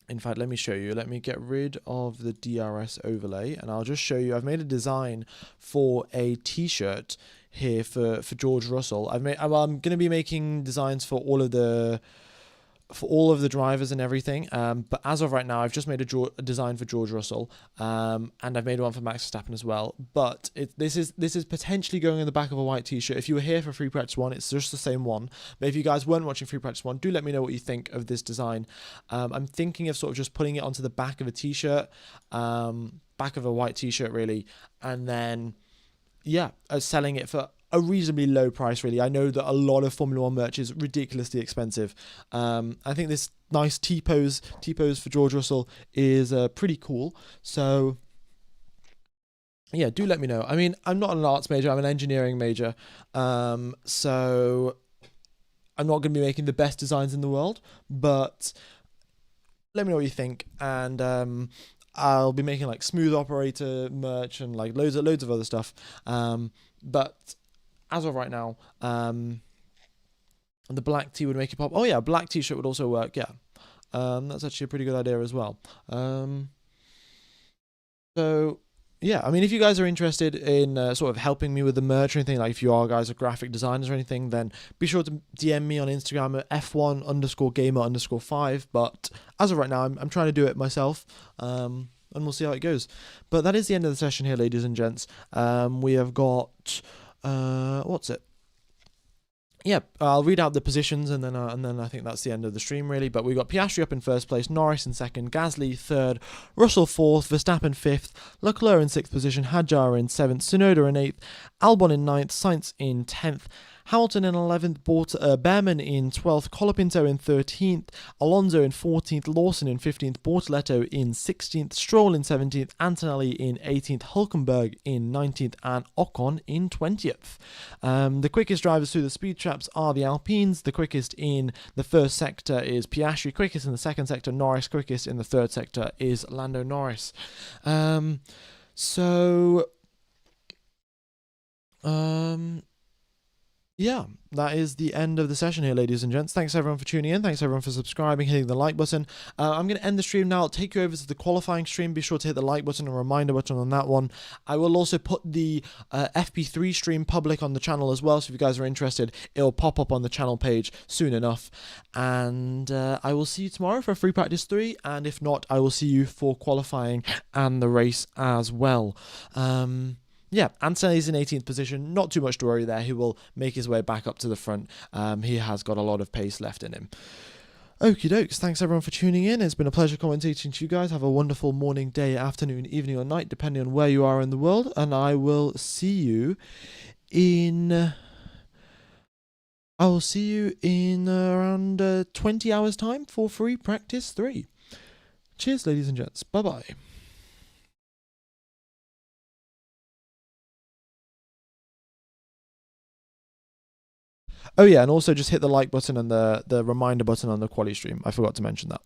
In fact, let me show you. Let me get rid of the DRS overlay, and I'll just show you. I've made a design for a t-shirt here for George Russell. I'm going to be making designs for all of the drivers and everything. But as of right now, I've just made a design for George Russell, and I've made one for Max Verstappen as well. But this is potentially going in the back of a white t-shirt. If you were here for Free Practice 1, it's just the same one. But if you guys weren't watching Free Practice 1, do let me know what you think of this design. I'm thinking of sort of just putting it onto the back of a t-shirt, back of a white t-shirt really, and then selling it for a reasonably low price, really. I know that a lot of Formula One merch is ridiculously expensive. I think this nice T-pose for George Russell is pretty cool. So yeah, do let me know. I mean, I'm not an arts major, I'm an engineering major. So I'm not going to be making the best designs in the world, but let me know what you think. And I'll be making like smooth operator merch and like loads of other stuff. But as of right now, the black tee would make it pop. Oh yeah, black t-shirt would also work. Yeah, that's actually a pretty good idea as well. So yeah, I mean, if you guys are interested in sort of helping me with the merch or anything, like if you are guys are graphic designers or anything, then be sure to DM me on Instagram at f1_gamer_5. But as of right now, I'm trying to do it myself. And we'll see how it goes. But that is the end of the session here, ladies and gents. We have got what's it? Yeah, I'll read out the positions and then I think that's the end of the stream really. But we've got Piastri up in first place, Norris in second, Gasly third, Russell fourth, Verstappen fifth, Leclerc in sixth position, Hadjar in seventh, Tsunoda in eighth, Albon in ninth, Sainz in 10th, Hamilton in 11th, Behrman in 12th, Colapinto in 13th, Alonso in 14th, Lawson in 15th, Bortoletto in 16th, Stroll in 17th, Antonelli in 18th, Hulkenberg in 19th, and Ocon in 20th. The quickest drivers through the speed traps are the Alpines. The quickest in the first sector is Piastri, quickest in the second sector Norris, quickest in the third sector is Lando Norris. Yeah, that is the end of the session here, ladies and gents. Thanks everyone for tuning in. Thanks everyone for subscribing, hitting the like button. I'm going to end the stream now. I'll take you over to the qualifying stream. Be sure to hit the like button and reminder button on that one. I will also put the FP3 stream public on the channel as well. So if you guys are interested, it'll pop up on the channel page soon enough. And I will see you tomorrow for Free Practice 3. And if not, I will see you for qualifying and the race as well. Yeah, Antonelli's in 18th position. Not too much to worry there. He will make his way back up to the front. He has got a lot of pace left in him. Okie dokes. Thanks everyone for tuning in. It's been a pleasure commentating to you guys. Have a wonderful morning, day, afternoon, evening, or night, depending on where you are in the world. And I will see you in... around 20 hours time for Free Practice 3. Cheers, ladies and gents. Bye-bye. Oh yeah, and also just hit the like button and the reminder button on the quali stream. I forgot to mention that.